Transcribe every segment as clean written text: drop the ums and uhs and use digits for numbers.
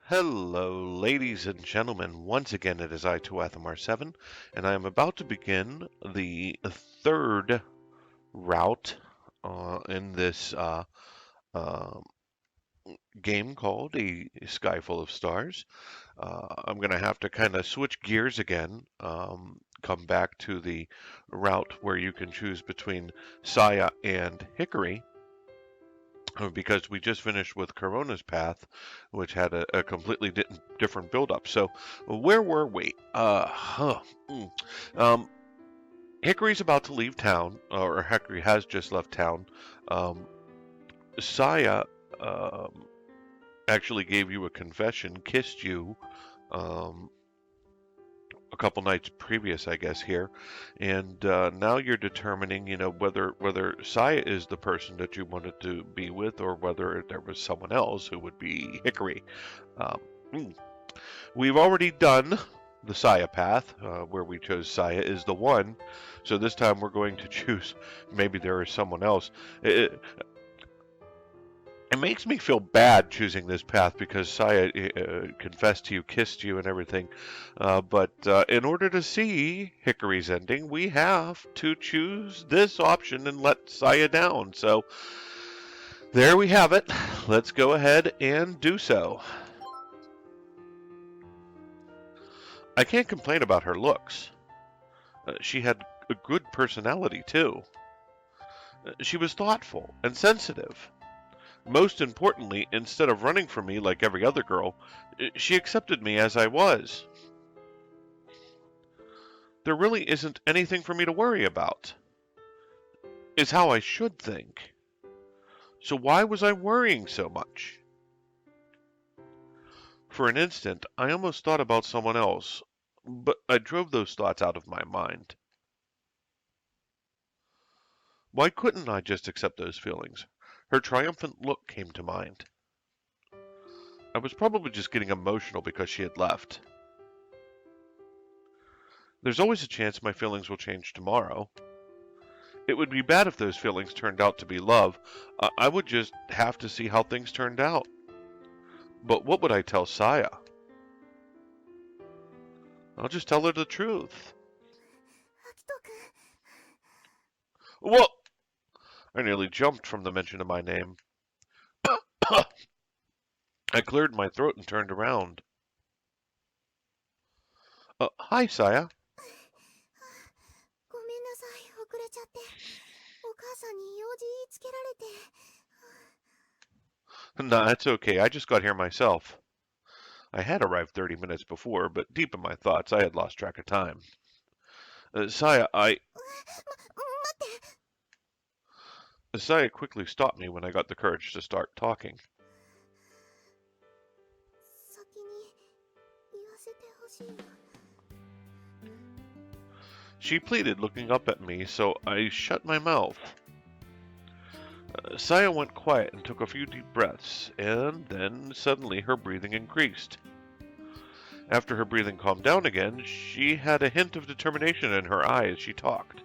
Hello, ladies and gentlemen. Once again, it is I, R7, and I am about to begin the third route in this uh, game called A Sky Full of Stars. I'm going to have to kind of switch gears again, come back to the route where you can choose between Saya and Hikari. Because we just finished with Corona's path, which had a completely different build-up. So, where were we? Um, Hickory's about to leave town, or Hickory has just left town. Um, Saya um, actually gave you a confession, kissed you, um, a couple nights previous, I guess, here, and now you're determining, whether Saya is the person that you wanted to be with, or whether there was someone else who would be Hickory. Um, mm. We've already done the Saya path, where we chose Saya is the one, so this time we're going to choose. Maybe there is someone else. It makes me feel bad choosing this path because Saya confessed to you, kissed you, and everything. But in order to see Hickory's ending, we have to choose this option and let Saya down. So there we have it. Let's go ahead and do so. I can't complain about her looks. She had a good personality, too. She was thoughtful and sensitive. Most importantly, instead of running from me like every other girl, she accepted me as I was. There really isn't anything for me to worry about, is how I should think. So why was I worrying so much? For an instant, I almost thought about someone else, but I drove those thoughts out of my mind. Why couldn't I just accept those feelings? Her triumphant look came to mind. I was probably just getting emotional because she had left. There's always a chance my feelings will change tomorrow. It would be bad if those feelings turned out to be love. I would just have to see how things turned out. But what would I tell Saya? I'll just tell her the truth. Well, I nearly jumped from the mention of my name. I cleared my throat and turned around. Hi, Saya. Nah, that's okay. I just got here myself. I had arrived 30 minutes before, but deep in my thoughts, I had lost track of time. Saya, Saya quickly stopped me when I got the courage to start talking. She pleaded, looking up at me, so I shut my mouth. Saya went quiet and took a few deep breaths, and then suddenly her breathing increased. After her breathing calmed down again, she had a hint of determination in her eye as she talked.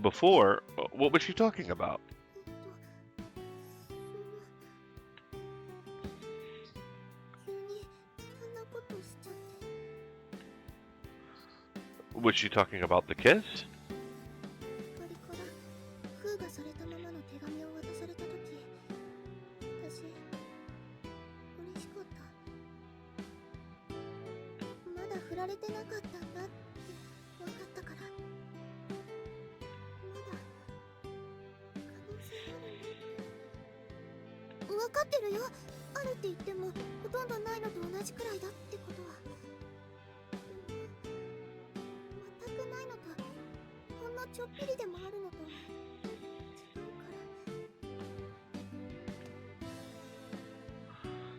Before, what was she talking about? Was she talking about the kiss?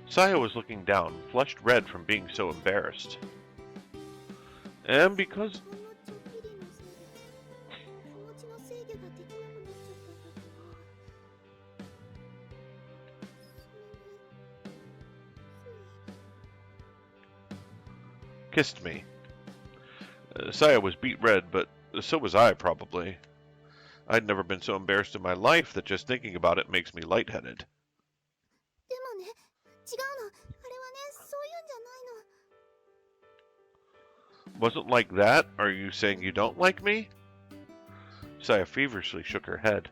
Saya was looking down, flushed red from being so embarrassed. And because... kissed me. Saya was beet red, but so was I, probably. I'd never been so embarrassed in my life that just thinking about it makes me lightheaded. でもね、違うの。あれはね、そういうんじゃないの。 Wasn't like that? Are you saying you don't like me? Saya feverishly shook her head.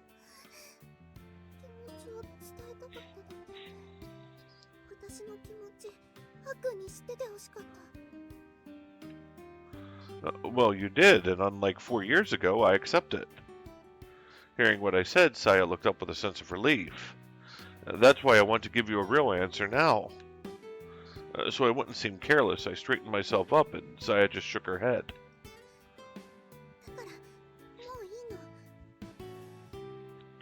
気持ちを伝えたかっただけで、私の気持ち、悪にしててほしかった。Well, you did, and unlike 4 years ago, I accept it. Hearing what I said, Saya looked up with a sense of relief. That's why I want to give you a real answer now. So I wouldn't seem careless, I straightened myself up, and Saya just shook her head. だから、もういい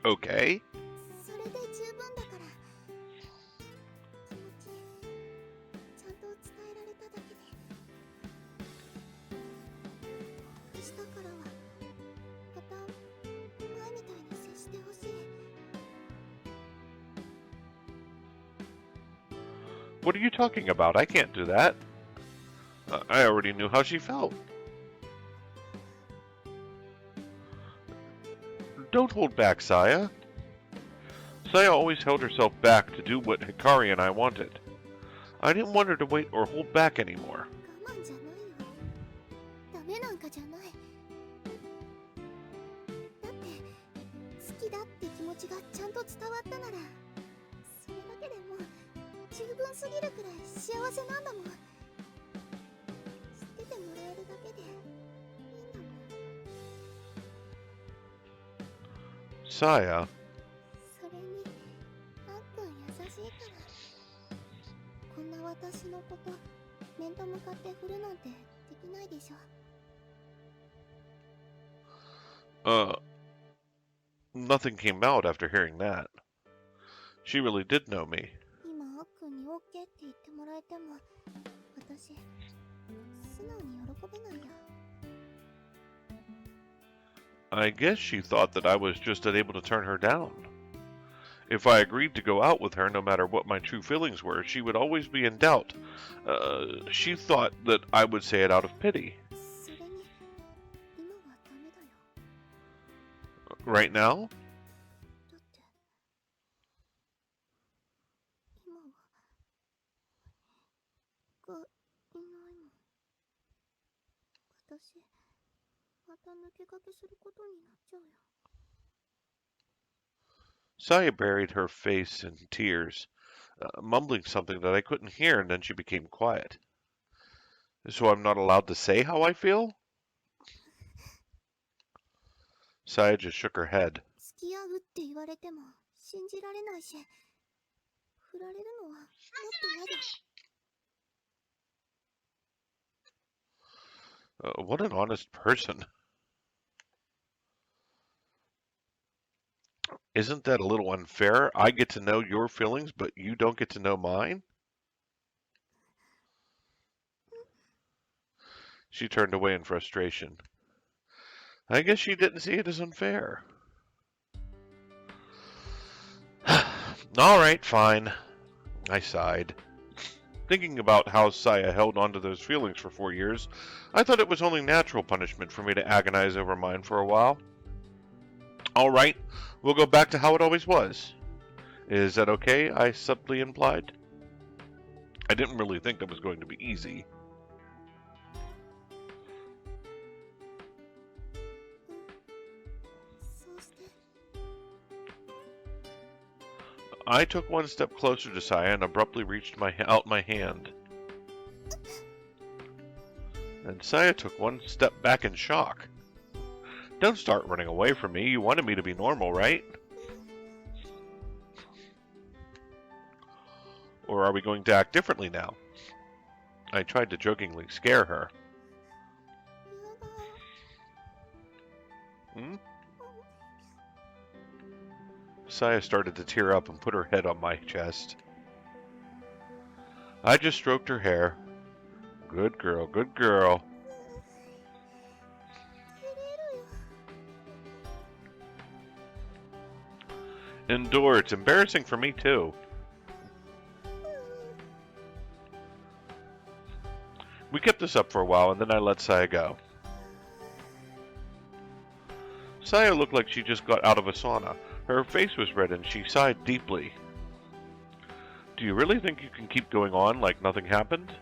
の。Okay? それで十分だから。気持ち、ちゃんと伝えられただけで。明日からは、また、前みたいに接してほしい。What are you talking about? I can't do that. I already knew how she felt. Don't hold back, Saya. Saya always held herself back to do what Hikari and I wanted. I didn't want her to wait or hold back anymore. 我慢じゃないよ。ダメなんかじゃない。だって、好きだって気持ちがちゃんと伝わったなら、それだけでもう十分すぎるくらい幸せなんだもん。知っててもらえるだけでいいんだもん。Saya, それに、あっくん優しいから。こんな私のこと、面と向かって振るなんてできないでしょ。nothing came out after hearing that. She really did know me. 今、あっくんに OK って言ってもらえても、私、素直に喜べないよ。I guess she thought that I was just unable to turn her down. If I agreed to go out with her, no matter what my true feelings were, she would always be in doubt. She thought that I would say it out of pity. それに、今はダメだよ。Right now? だって、今は、がいないもん。私、また抜け駆けすることになっちゃうよ。Saya buried her face in tears, mumbling something that I couldn't hear, and then she became quiet. So I'm not allowed to say how I feel? Saya just shook her head. 付き合うって言われても信じられないし、振られるのはもっと嫌だ。What an honest person. Isn't that a little unfair? I get to know your feelings, but you don't get to know mine? She turned away in frustration. I guess she didn't see it as unfair. All right, fine. I sighed. Thinking about how Saya held on to those feelings for 4 years, I thought it was only natural punishment for me to agonize over mine for a while. All right, we'll go back to how it always was. Is that okay? I subtly implied. I didn't really think that was going to be easy. I took one step closer to Saya and abruptly reached out my hand. And Saya took one step back in shock. Don't start running away from me. You wanted me to be normal, right? Or are we going to act differently now? I tried to jokingly scare her. Hmm? Saya started to tear up and put her head on my chest. I just stroked her hair. Good girl, good girl. Endure, it's embarrassing for me too. We kept this up for a while and then I let Saya go. Saya looked like she just got out of a sauna. Her face was red and she sighed deeply. Do you really think you can keep going on like nothing happened?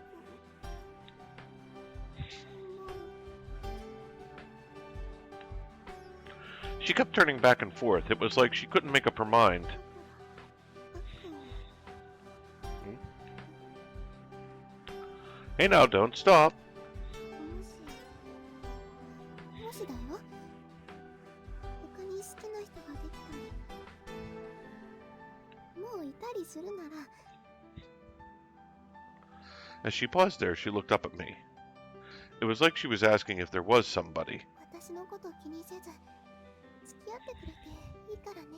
She kept turning back and forth. It was like she couldn't make up her mind. Hey now, don't stop. もしだよ、他に好きな人ができたり、もういたりするなら。 As she paused there, she looked up at me. It was like she was asking if there was somebody. 私のこと気にせず付き合ってくれていいからね。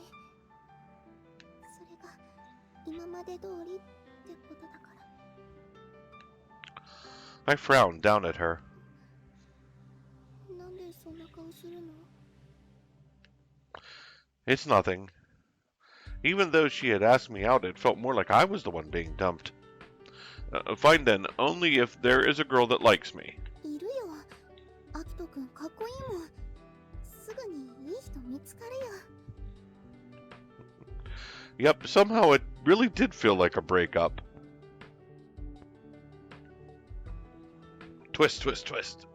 それが今まで通りってことだから。 I frowned down at her. なんでそんな顔するの？ It's nothing. Even though she had asked me out, it felt more like I was the one being dumped. Fine then, only if there is a girl that likes me. いるよ。アキトくんかっこいいもん。すぐにいい人見つかるよ。 Yep, somehow it really did feel like a breakup. Twist, twist, twist.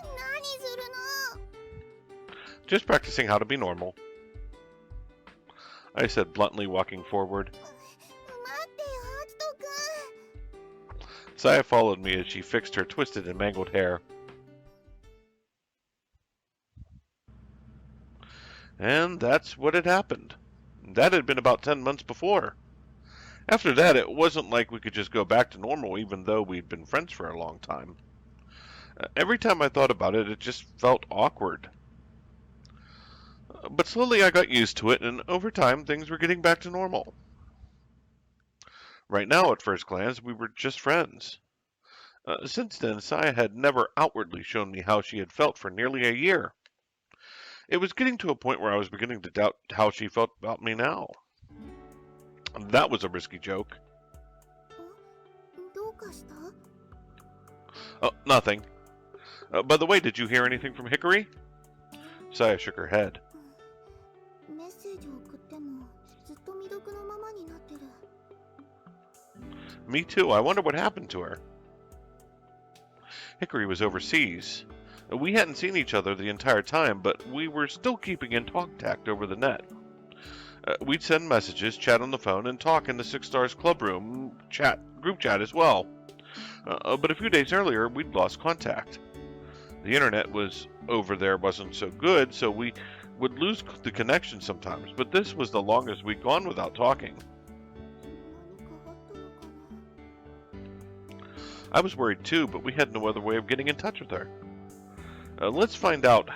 何するの？ Just practicing how to be normal, I said bluntly, walking forward. 待ってよ、アキトくん。 Saya followed me as she fixed her twisted and mangled hair. And that's what had happened. That had been about 10 months before. After that, it wasn't like we could just go back to normal, even though we'd been friends for a long time. Every time I thought about it, it just felt awkward. But slowly I got used to it, and over time, things were getting back to normal. Right now, at first glance, we were just friends. Since then, Saya had never outwardly shown me how she had felt for nearly a year. It was getting to a point where I was beginning to doubt how she felt about me now. That was a risky joke. どうかした？ Oh, nothing. By the way, did you hear anything from Hikari? Saya shook her head. メッセージを送ってもずっと未読のままになってる。 Me too. I wonder what happened to her. Hikari was overseas. We hadn't seen each other the entire time, but we were still keeping in contact over the net. We'd send messages, chat on the phone, and talk in the Six Stars Club room group chat as well. But a few days earlier, we'd lost contact. The internet was over there wasn't so good, so we would lose the connection sometimes, but this was the longest we'd gone without talking. 何かあったのかな？ I was worried too, but we had no other way of getting in touch with her. Let's find out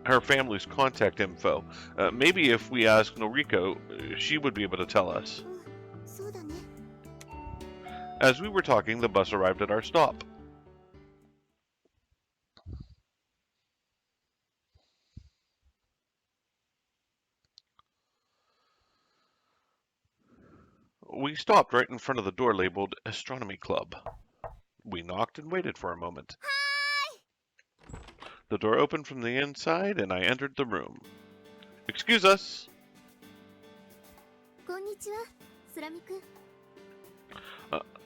her family's contact info. Maybe if we ask Noriko, she would be able to tell us. そうだね。 As we were talking, the bus arrived at our stop. We stopped right in front of the door labeled Astronomy Club. We knocked and waited for a moment. The door opened from the inside and I entered the room. Excuse us. こんにちは、スラミくん。い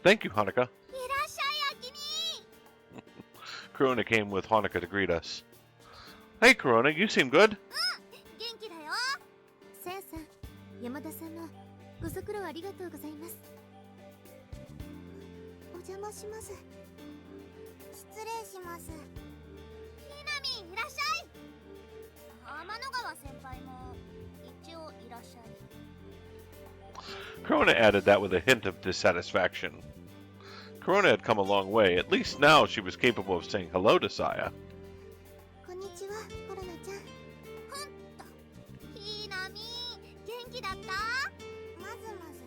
Thank you, Hanukkah. らっしゃい、アキミ。 Corona came with Hanukkah to greet us. Hey, Corona, you seem good. 元気だよ。さやさん、山田さんのご足労ありがとうございます。お邪魔します。失礼します。ひなみん、いらっしゃい。天の川先輩も一応いらっしゃい。 Corona added that with a hint of dissatisfaction. Corona had come a long way. At least now she was capable of saying hello to Saya. こんにちは、コロナちゃん。ほんと、ひなみん、元気だった？まずまず。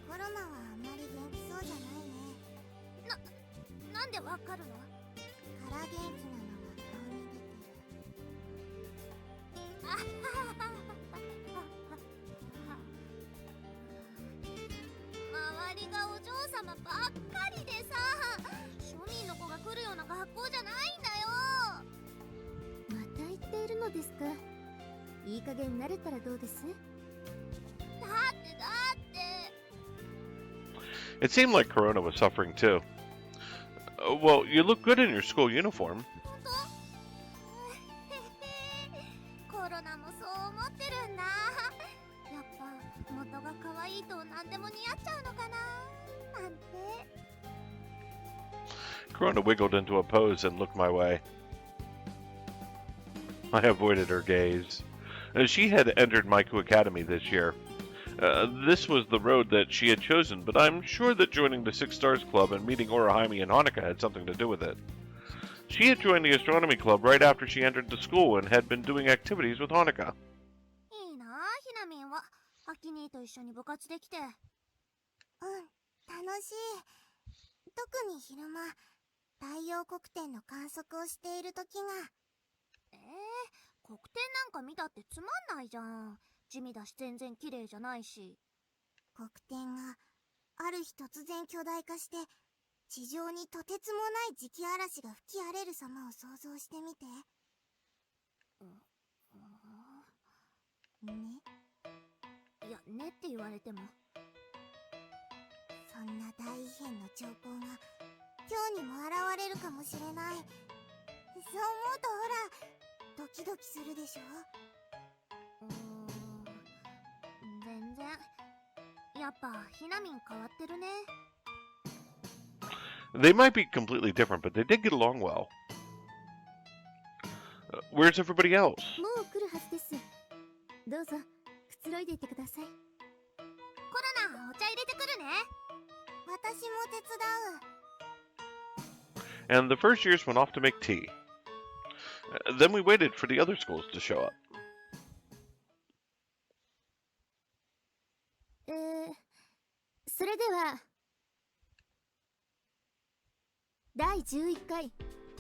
コロナはあんまり元気そうじゃないね。なんでわかるの？から元気なのが顔に出てる。あははは。周りがお嬢様ばっかりでさ、庶民の子が来るような学校じゃないんだよ。また言ってそうですか。いい加減慣れたらどうです？だって。It seemed like Corona was suffering too. Well, you look good in your school uniform. 本当？コロナもそう思ってるんだ。やっぱ元が可愛いと何でも似合っちゃうのかななんて。Corona wiggled into a pose and looked my way. I avoided her gaze. She had entered Maiku Academy this year. This was the road that she had chosen, but I'm sure that joining the Six Stars Club and meeting Orihime and Hanukkah had something to do with it. She had joined the astronomy club right after she entered the school and had been doing activities with Hanukkah. いいなあ、ひなみんは。アキ兄と一緒に部活できて。うん、楽しい。特に昼間、太陽黒点の観測をしている時が。黒点なんか見たってつまんないじゃん。地味だし全然綺麗じゃないし。黒点がある日突然巨大化して地上にとてつもない磁気嵐が吹き荒れる様を想像してみて。ね？いや、ねって言われても。そんな大異変の兆候が今日にも現れるかもしれない。そう思うとほらドキドキするでしょ。全然。やっぱひなみん変わってるね。They might be completely different, but they did get along well. Where's everybody else? もう来るはずです。どうぞくつろいでいてください。コロナ、お茶入れてくるね。私も手伝う。And the first years went off to make tea. Then we waited for the other schools to show up. それでは第11回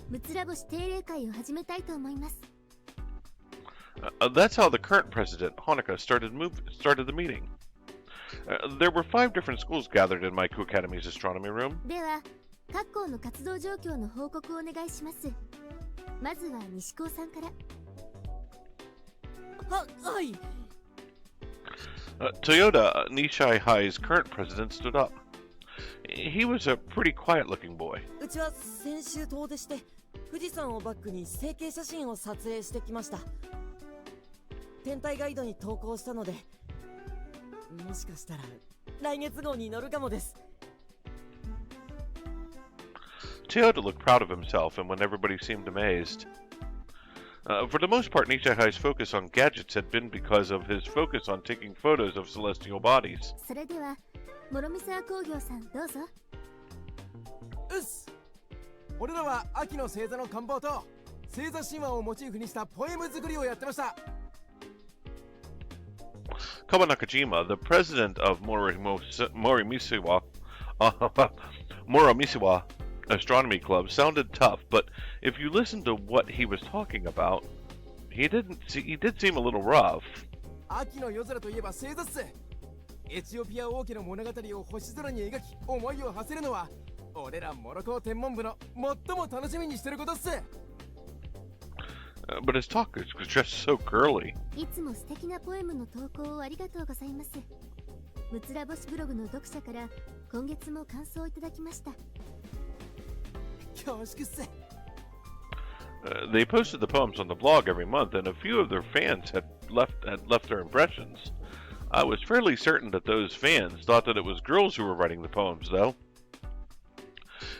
むつら星定例会を始めたいと思います。That's how the current president, Hanukkah, started the meeting. There were 5 different schools gathered in Maiku Academy's astronomy room. では各校の活動状況の報告をお願いします。まずは西高さんから。はい。Toyota, Nishai High's current president, stood up. He was a pretty quiet-looking boy. うちは先週遠出して富士山をバックに成形写真を撮影してきました。天体ガイドに投稿したので、もしかしたら来月号に載るかもです。Toyota looked proud of himself, and when everybody seemed amazed. For the most part, Nishihai's focus on gadgets had been because of his focus on taking photos of celestial bodies. それでは諸見沢工業さんどうぞ。うっす。俺らは秋の星座の観望と星座神話をモチーフにしたポエム作りをやってました。Kawa Nakajima, the president of Morimisiwa Astronomy Club, sounded tough, but if you listen to what he was talking about, he did seem a little rough. 秋の夜空といえば星座っす。エチオピア王家の物語を星空に描き思いを馳せるのは俺らモロコ天文部の最も楽しみにしてることっす。But his talk was just so girly. いつも素敵なポエムの投稿をありがとうございます。むつら星ブログの読者から今月も感想をいただきました。恐縮っす。They posted the poems on the blog every month, and a few of their fans had left their impressions. I was fairly certain that those fans thought that it was girls who were writing the poems, though.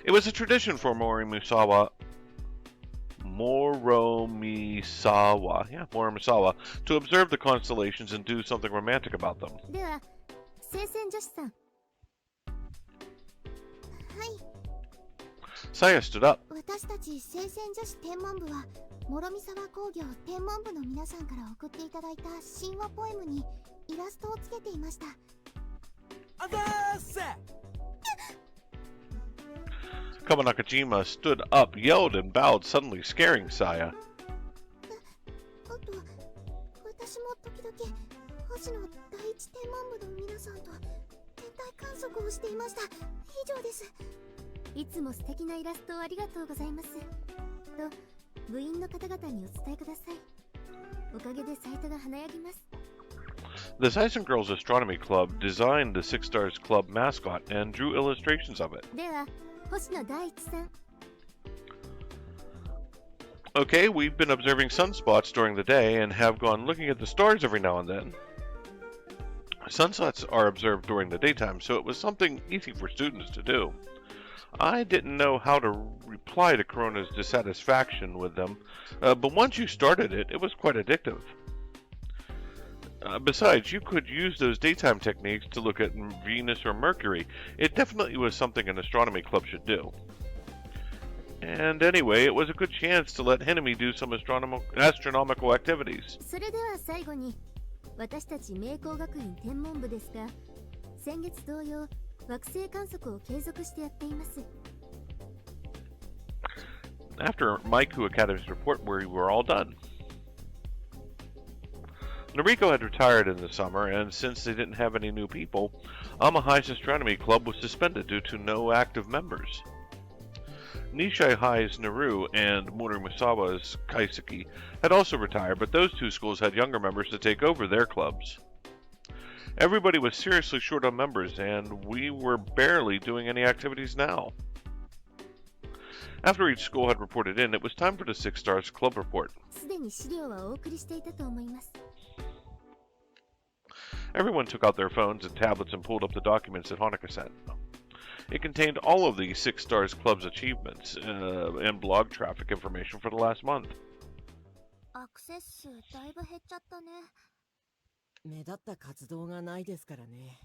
It was a tradition for Moromisawa to observe the constellations and do something romantic about them. では聖戦女子さん。はい。Saya stood up. 私たち聖戦女子天文部は諸見沢工業天文部の皆さんから送っていただいた神話ポエムにイラストをつけていました。あざーっす。Kawa Nakajima stood up, yelled, and bowed, suddenly scaring Saya. あと私も時々星の第一天文部の皆さんと天体観測をしていました。以上です。いつも素敵なイラストをありがとうございます。と部員の方々にお伝えください。おかげでサイトが華やぎます。 The Tyson Girls Astronomy Club designed the Six Stars Club mascot and drew illustrations of it. では星野大地さん。 Okay, we've been observing sunspots during the day and have gone looking at the stars every now and then. Sunspots are observed during the daytime, so it was something easy for students to do. I didn't know how to reply to Corona's dissatisfaction with them, but once you started it, it was quite addictive. Besides, you could use those daytime techniques to look at Venus or Mercury. It definitely was something an astronomy club should do. And anyway, it was a good chance to let Hinami do some astronomical activities. それでは最後に、私たち明光学院天文部ですが、先月同様惑星観測を継続してやっています。 After Maiku Academy's report, we were all done. Noriko had retired in the summer, and since they didn't have any new people, Amahai's astronomy club was suspended due to no active members. Nishai High's Naru and Murimusawa's Kaiseki had also retired, but those two schools had younger members to take over their clubs. Everybody was seriously short on members, and we were barely doing any activities now. After each school had reported in, it was time for the Six Stars Club report. すでに資料はお送りしていたと思います。 Everyone took out their phones and tablets and pulled up the documents that Hanukkah sent. It contained all of the Six Stars Club's achievements and blog traffic information for the last month. アクセス数だいぶ減っちゃったね。目立った活動がないですからね。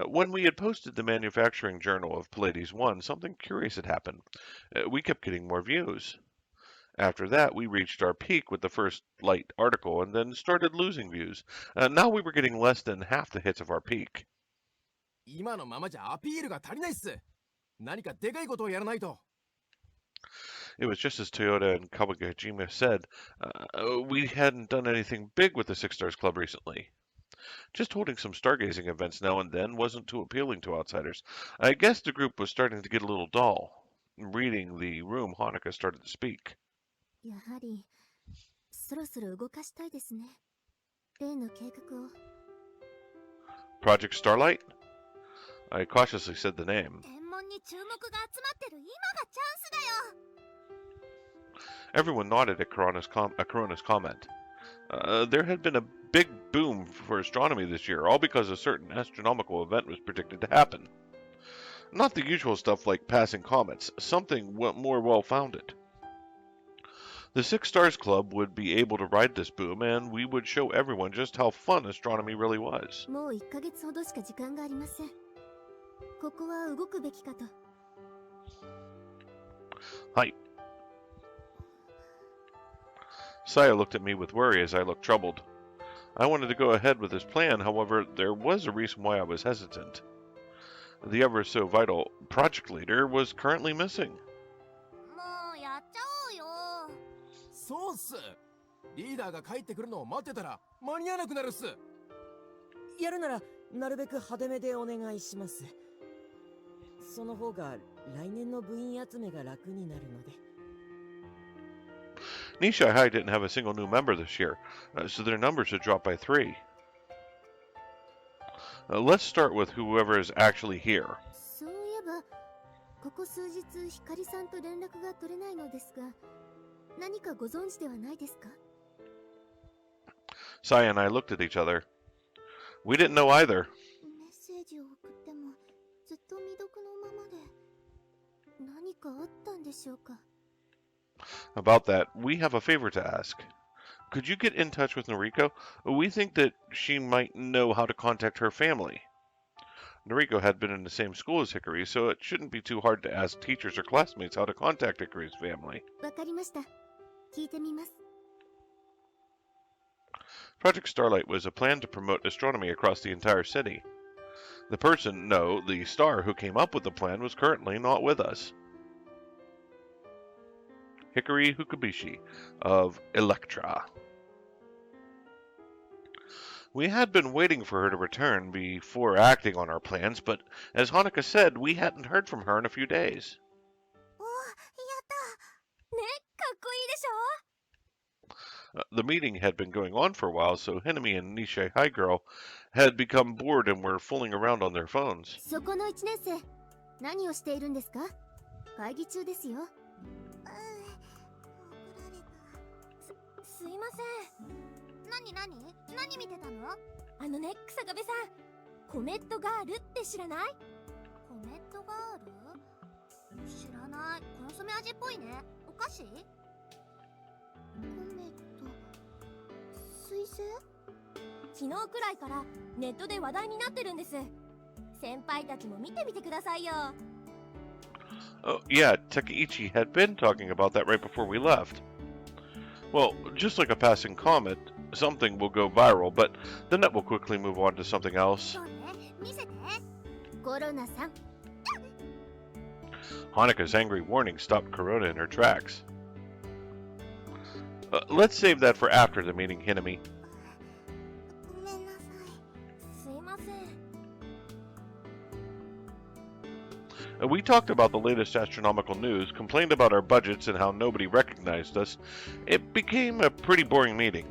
When we had posted the manufacturing journal of Pallades 1, something curious had happened. We kept getting more views. After that, we reached our peak with the first light article and then started losing views. Now we were getting less than half the hits of our peak. 今のままじゃアピールが足りないっす。何かでかいことをやらないと。 It was just as Toyota and Kawagajima said. We hadn't done anything big with the Six Stars Club recently. Just holding some stargazing events now and then wasn't too appealing to outsiders. I guess the group was starting to get a little dull. Reading the room, Hanukkah started to speak. やはりそろそろ動かしたいですね。例の計画を。 Project Starlight? I cautiously said the name. 天文に注目が集まってる今がチャンスだよ。 Everyone nodded at Corona's comment. There had been a big boom for astronomy this year, all because a certain astronomical event was predicted to happen. Not the usual stuff like passing comets, something more well-founded. The Six Stars Club would be able to ride this boom, and we would show everyone just how fun astronomy really was. もう1ヶ月ほどしか時間がありません。ここは動くべきかと。 Hi. Saya looked at me with worry as I looked troubled. I wanted to go ahead with this plan, however, there was a reason why I was hesitant. The ever so vital project leader was currently missing. もうやっちゃおうよ。そうっす。リーダーが帰ってくるのを待ってたら間に合わなくなるっす。やるならなるべく派手めでお願いします。その方が来年の部員集めが楽になるので。 Nishai High didn't have a single new member this year, so their numbers had dropped by 3. Let's start with whoever is actually here. そういえばここ数日ひかりさんと連絡が取れないのですが、何かご存知ではないですか？ Saya and I looked at each other. We didn't know either. メッセージを送ってもずっと未読のままで、何かあったんでしょうか？ About that, we have a favor to ask. Could you get in touch with Noriko? We think that she might know how to contact her family. Noriko had been in the same school as Hikari, so it shouldn't be too hard to ask teachers or classmates how to contact Hikari's family. わかりました。聞いてみます。 Project Starlight was a plan to promote astronomy across the entire city. The person, no, the star who came up with the plan was currently not with us. Hikari Hukabishi of Electra. We had been waiting for her to return before acting on our plans, but as Hanukkah said, we hadn't heard from her in a few days. お、やった。ね、かっこいいでしょ？ The meeting had been going on for a while, so Hinami and Nishai High Girl had become bored and were fooling around on their phones. そこの1年生、何をしているんですか？会議中ですよ。怒られた。すいません。何見てたの？あのね、草壁さん。コメットガールって知らない？コメットガール？知らない。コンソメ味っぽいね。お菓子？コメット彗星？昨日くらいからネットで話題になってるんです。先輩たちも見てみてくださいよ。Oh, yeah, Takeichi had been talking about that right before we left. Well, just like a passing comet, something will go viral, but the net will quickly move on to something else. そうね、見せて。コロナさん。Hanaka's angry warning stopped Corona in her tracks. Let's save that for after the meeting, Hinami. ごめんなさい。すいません。We talked about the latest astronomical news, complained about our budgets and how nobody recognized us. It became a pretty boring meeting.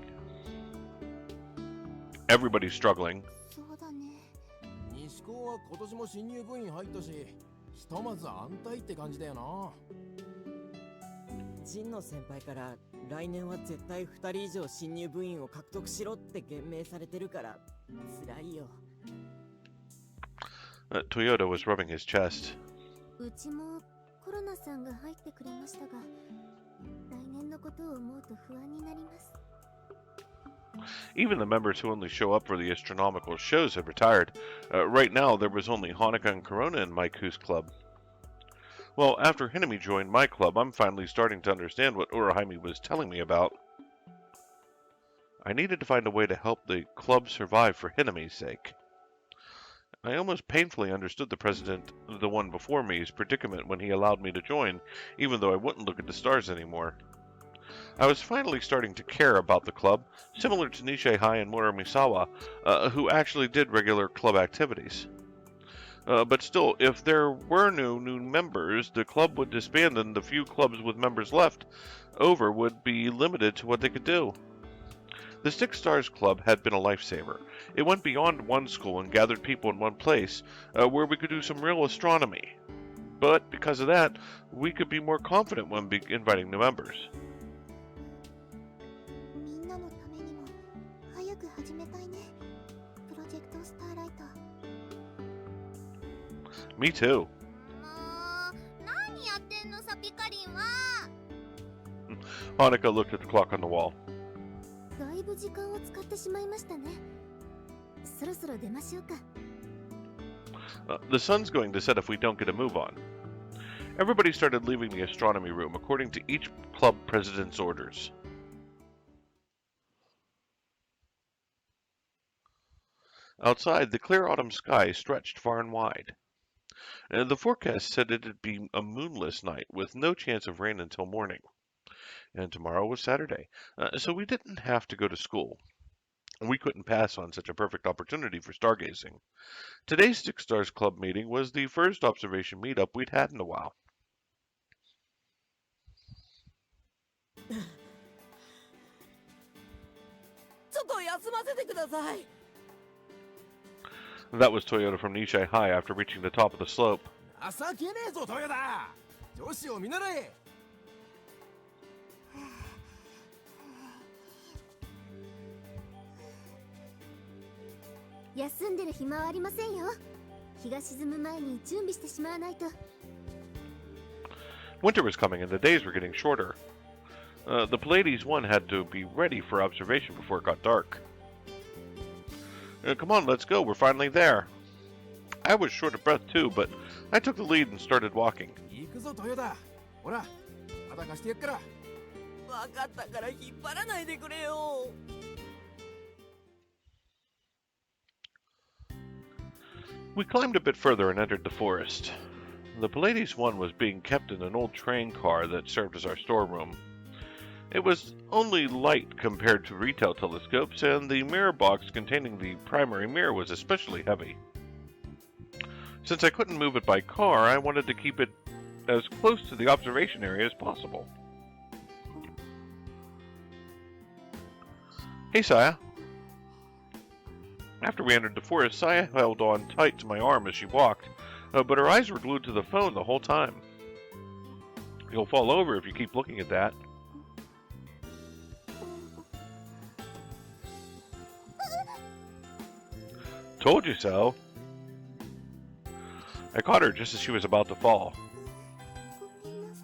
Everybody's struggling. そうだね。西高は今年も新入部員入ったし、ひとまず安泰って感じだよな。ジンの先輩から来年は絶対2人以上新入部員を獲得しろって言命されてるから辛いよ。Toyota was rubbing his chest. うちもコロナさんが入ってくれましたが、来年のことを思うと不安になります。Even the members who only show up for the astronomical shows had retired. Right now, there was only Hanukkah and Corona in Maiku's club. Well, after Hinami joined my club, I'm finally starting to understand what Urahaimi was telling me about. I needed to find a way to help the club survive for Hinami's sake. I almost painfully understood the president, the one before me's predicament when he allowed me to join, even though I wouldn't look at the stars anymore. I was finally starting to care about the club, similar to Nishai High and Muramisawa, who actually did regular club activities. But still, if there were no new members, the club would disband and the few clubs with members left over would be limited to what they could do. The Six Stars Club had been a lifesaver. It went beyond one school and gathered people in one place, where we could do some real astronomy. But because of that, we could be more confident when inviting new members. みんなのためにも早く始めたいね。プロジェクトスターライト。Me too. もう何やってんのさ、ピカリンは。Hanukkah looked at the clock on the wall. だいぶ時間を使ってしまいましたね。そろそろ出ましょうか。The sun's going to set if we don't get a move on. Everybody started leaving the astronomy room according to each club president's orders. Outside, the clear autumn sky stretched far and wide. The forecast said it'd be a moonless night with no chance of rain until morning. And tomorrow was Saturday, so we didn't have to go to school. We couldn't pass on such a perfect opportunity for stargazing. Today's Six Stars Club meeting was the first observation meetup we'd had in a while. ちょっと休ませてください。 That was Toyota from Nishai High after reaching the top of the slope. 情けねえぞ豊田。女子を見習え。休んでる暇はありませんよ。日が沈む前に準備してしまわないと。Winter was coming and the days were getting shorter. The Pleiades 1 had to be ready for observation before it got dark. Come on, let's go. We're finally there. I was short of breath too, but I took the lead and started walking. 行くぞ豊田。ほら、肩貸してやっから。わかったから引っ張らないでくれよ。 We climbed a bit further and entered the forest. The Pleiades 1 was being kept in an old train car that served as our storeroom. It was only light compared to retail telescopes, and the mirror box containing the primary mirror was especially heavy. Since I couldn't move it by car, I wanted to keep it as close to the observation area as possible. Hey, Saya. After we entered the forest, Saya held on tight to my arm as she walked, but her eyes were glued to the phone the whole time. You'll fall over if you keep looking at that. Told you so. I caught her just as she was about to fall. ごめんなさ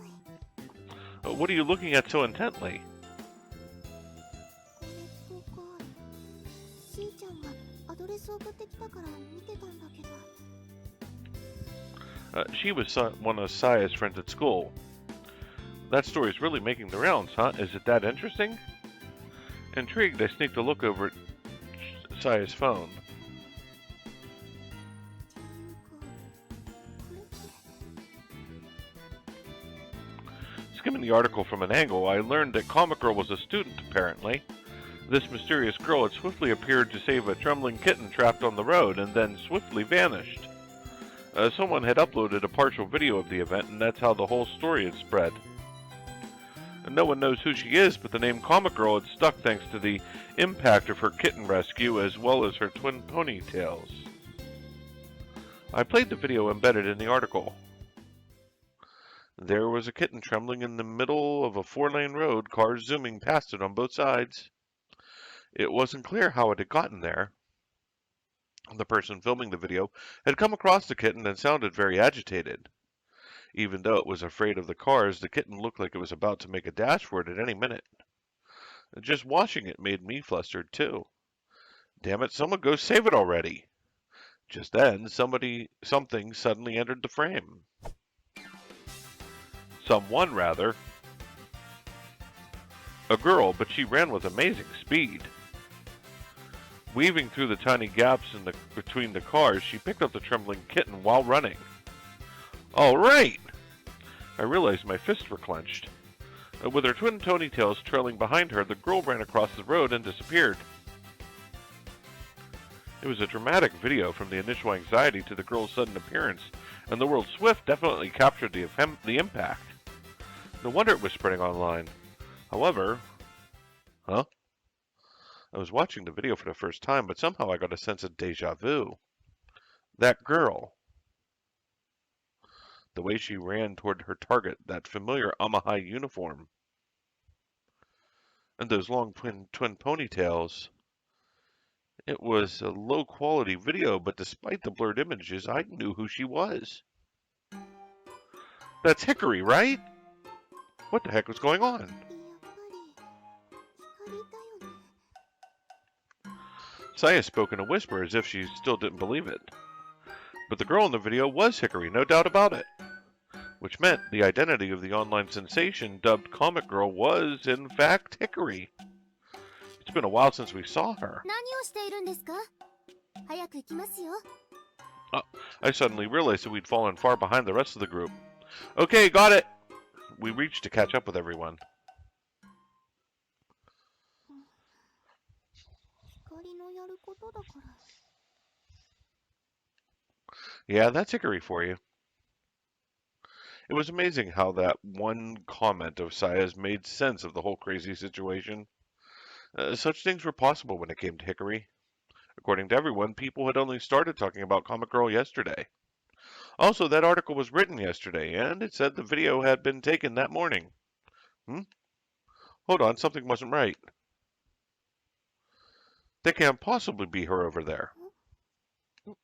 い。 What are you looking at so intently? これとかしーちゃんがアドレス送ってきたから見てたんだけど。 She was one of Saya's friends at school. That story's really making the rounds, huh? Is it that interesting? Intrigued, I sneaked a look over at Saya's phone. っていうかこれって。 Skimming the article from an angle, I learned that Comic Girl was a student, apparently. This mysterious girl had swiftly appeared to save a trembling kitten trapped on the road, and then swiftly vanished. Someone had uploaded a partial video of the event, and that's how the whole story had spread. No one knows who she is, but the name Comic Girl had stuck thanks to the impact of her kitten rescue as well as her twin ponytails. I played the video embedded in the article. There was a kitten trembling in the middle of a 4-lane road, cars zooming past it on both sides. It wasn't clear how it had gotten there. The person filming the video had come across the kitten and sounded very agitated. Even though it was afraid of the cars, the kitten looked like it was about to make a dash for it at any minute. Just watching it made me flustered too. Damn it, someone go save it already! Just then, something suddenly entered the frame. Someone, rather. A girl, but she ran with amazing speed. Weaving through the tiny gaps between the cars, she picked up the trembling kitten while running. All right! I realized my fists were clenched. With her twin ponytails trailing behind her, the girl ran across the road and disappeared. It was a dramatic video from the initial anxiety to the girl's sudden appearance, and the word swift definitely captured the impact. No wonder it was spreading online. However... Huh? I was watching the video for the first time, but somehow I got a sense of deja vu. That girl. The way she ran toward her target, that familiar Amahai uniform. And those long twin ponytails. It was a low-quality video, but despite the blurred images, I knew who she was. That's Hikari, right? What the heck was going on? やっぱり光だよね。 Saya spoke in a whisper as if she still didn't believe it. But the girl in the video was Hikari, no doubt about it. Which meant the identity of the online sensation dubbed Comic Girl was, in fact, Hikari. It's been a while since we saw her. 何をしているんですか？早く行きますよ。 I suddenly realized that we'd fallen far behind the rest of the group. Okay, got it! We reached to catch up with everyone. 光のやることだから。 Yeah, that's Hikari for you. It was amazing how that one comment of Saya's made sense of the whole crazy situation. Such things were possible when it came to Hikari. According to everyone, people had only started talking about Comic Girl yesterday. Also, that article was written yesterday, and it said the video had been taken that morning. Hold on, something wasn't right. They can't possibly be her over there. 誰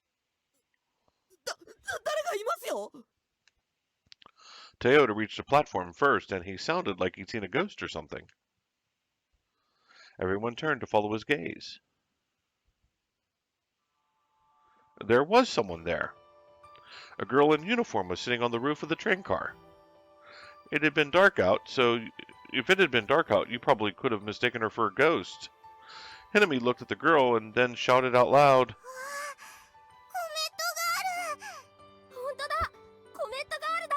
がいますよ。 Toyota reached the platform first, and he sounded like he'd seen a ghost or something. Everyone turned to follow his gaze. There was someone there. A girl in uniform was sitting on the roof of the train car. It had been dark out, so if it had been dark out, you probably could have mistaken her for a ghost. Hinami looked at the girl and then shouted out loud, コメントがある。本当だ。コメントがある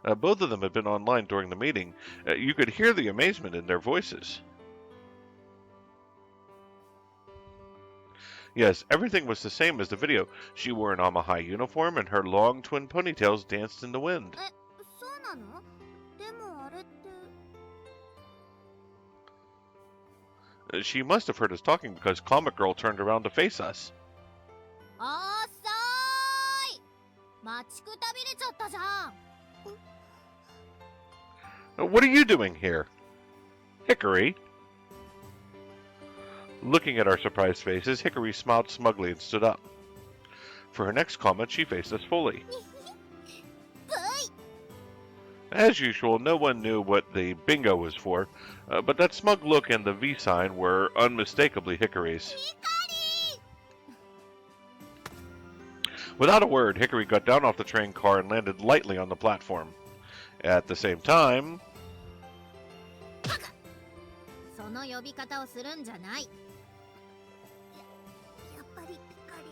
だ。 Both of them had been online during the meeting. You could hear the amazement in their voices. Yes, everything was the same as the video. She wore an Amahai uniform and her long twin ponytails danced in the wind. え、そうなの？でもあれって。She must have heard us talking because Comic Girl turned around to face us. おーそーい待ちくたびれちゃったじゃん What are you doing here? Hikari. Looking at our surprised faces, Hikari smiled smugly and stood up. For her next comment, she faced us fully. ブイ As usual, no one knew what the bingo was for, but that smug look and the V sign were unmistakably Hikari's. ヒカリ Without a word, Hikari got down off the train car and landed lightly on the platform. At the same time, その呼び方をするんじゃないやっぱりヒカリ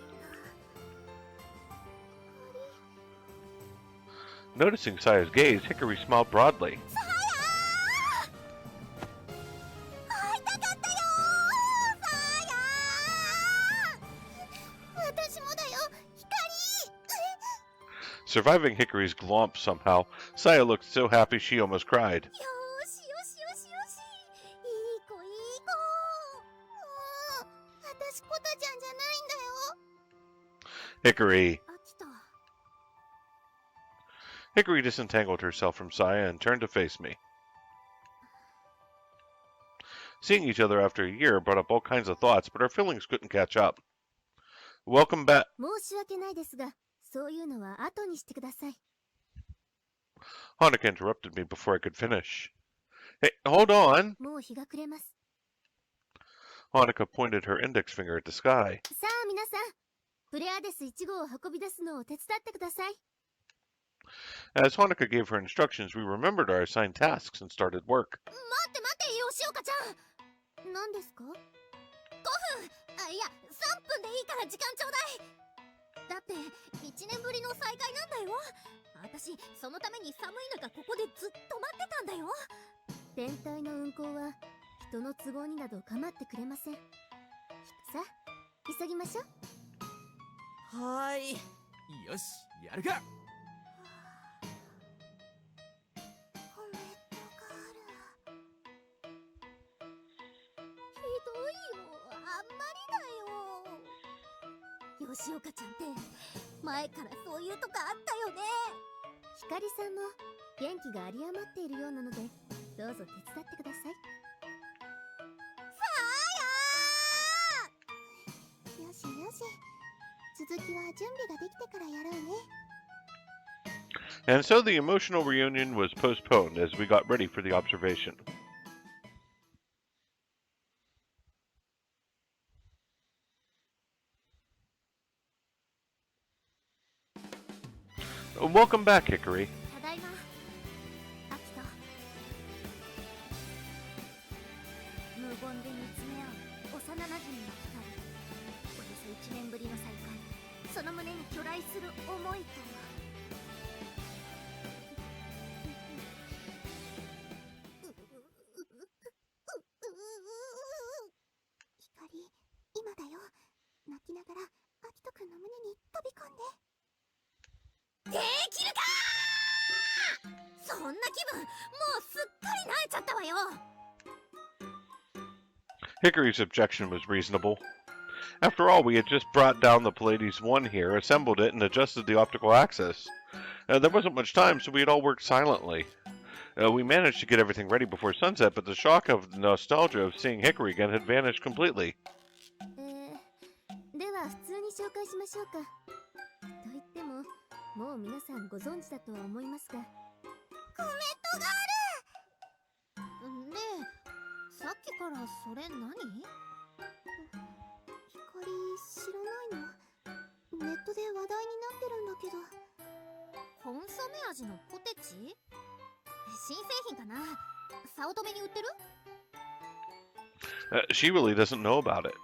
が noticing Saya's gaze, Hikari smiled broadly. さや会いたかったよさや私もだよヒカリ Surviving Hikari's glomp somehow, Saya looked so happy she almost cried. よーしよしよしよしいい子いい子私コタちゃんじゃないんだよ Hikari. あ来た Hikari disentangled herself from Saya and turned to face me. Seeing each other after a year brought up all kinds of thoughts, but our feelings couldn't catch up. Welcome back. 申し訳ないですがそういうのは後にしてください Hanukkah interrupted me before I could finish. Hey, hold on. もう日が暮れます Hanukkah pointed her index finger at the sky. さあ皆さんプレアデス1号を運び出すのを手伝ってください As Hanukkah gave her instructions, we remembered our assigned tasks and started work. 待って待って吉岡ちゃん何ですか5分いや3分でいいから時間ちょうだいだって1年ぶりの再会なんだよ私そのために寒い中ここでずっと待ってたんだよ天体の運行は人の都合になど構ってくれませんさあ急ぎましょうはーい。よしやるかコメントがあるひどいよあんまりだよ吉岡ちゃんって前からそういうとこあったよねひかりさんも元気が有り余っているようなのでどうぞ手伝ってくださいさあやよしよし続きは準備ができてからやろうね And so the emotional reunion was postponed as we got ready for the observation. Welcome back, Hikari. ただいまアキト無言で見つめ合う幼馴染の光およそ1年ぶりの再会その胸に巨来する思いとは光今だよ泣きながらアキトくんの胸に飛び込んでできるかそんな気分もうすっかり泣いちゃったわよ Hikari's objection was reasonable. After all, we had just brought down the Pallades 1 here, assembled it, and adjusted the optical axis. There wasn't much time, so we had all worked silently. We managed to get everything ready before sunset, but the shock of the nostalgia of seeing Hikari again had vanished completely. では普通に紹介しましょうかと言ってももう皆さんご存知だとは思いますがコメントがあるねえさっきからそれ何光知らないのネットで話題になってるんだけどコンソメ味のポテチ新製品かな早乙女に売ってる She really doesn't know about it.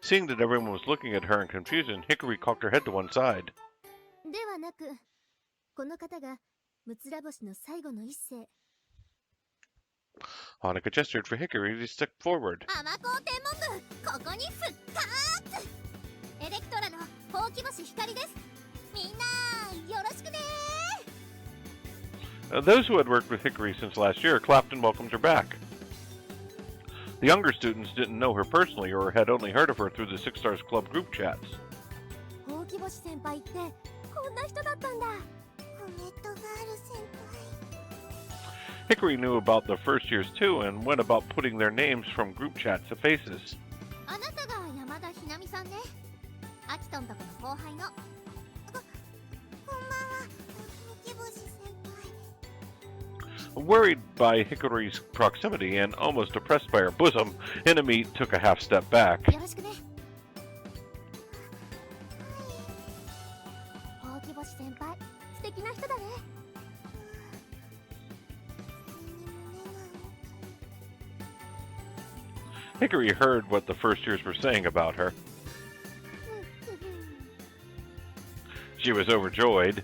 Seeing that everyone was looking at her in confusion, Hikari cocked her head to one side. ではなくこの方がムツラボシの最後の一世 Hanukkah gestured for Hikari to step forward. アマコ天文部ここに復活エレクトラのほうき星光ですみんなよろしくね Those who had worked with Hikari since last year clapped and welcomed her back. The younger students didn't know her personally or had only heard of her through the Six Stars Club group chats. ほうき星先輩ってこんな人だったんだ。コメットガール先輩。 Hikari knew about the first years too and went about putting their names from group chats to faces. あなたが山田ひなみさんね。アキトンとこの後輩の。こんばんは、ほうき星先輩。 Worried by Hikari's proximity and almost oppressed by her bosom, Hinami took a half step back. よろしくね。ほうき星先輩、素敵な人だね。Hikari heard what the first years were saying about her. She was overjoyed.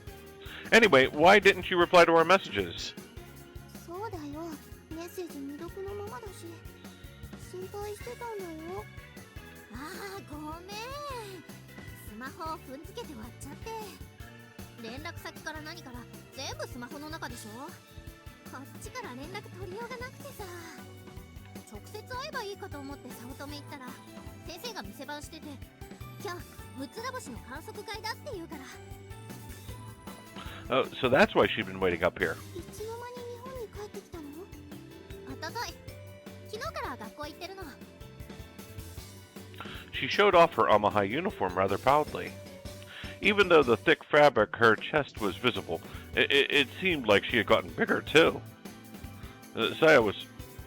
Anyway, why didn't you reply to our messages? そうだよ。メッセージ未読のままだし、心配してたんだよ。ああ、ごめん。スマホを踏んづけて割っちゃって。連絡先から何から全部スマホの中でしょ。こっちから連絡取りようがなくてさ。直接会えばいいかと思って早乙女行ったら、先生が店番してて、今日六つ星の観測会だって言うから。 Oh, so that's why she'd been waiting up here. いつの間に日本に帰ってきたの？おととい。昨日から学校行ってるの。 She showed off her Amahai uniform rather proudly. Even though the thick fabric her chest was visible, it seemed like she had gotten bigger too. Saya was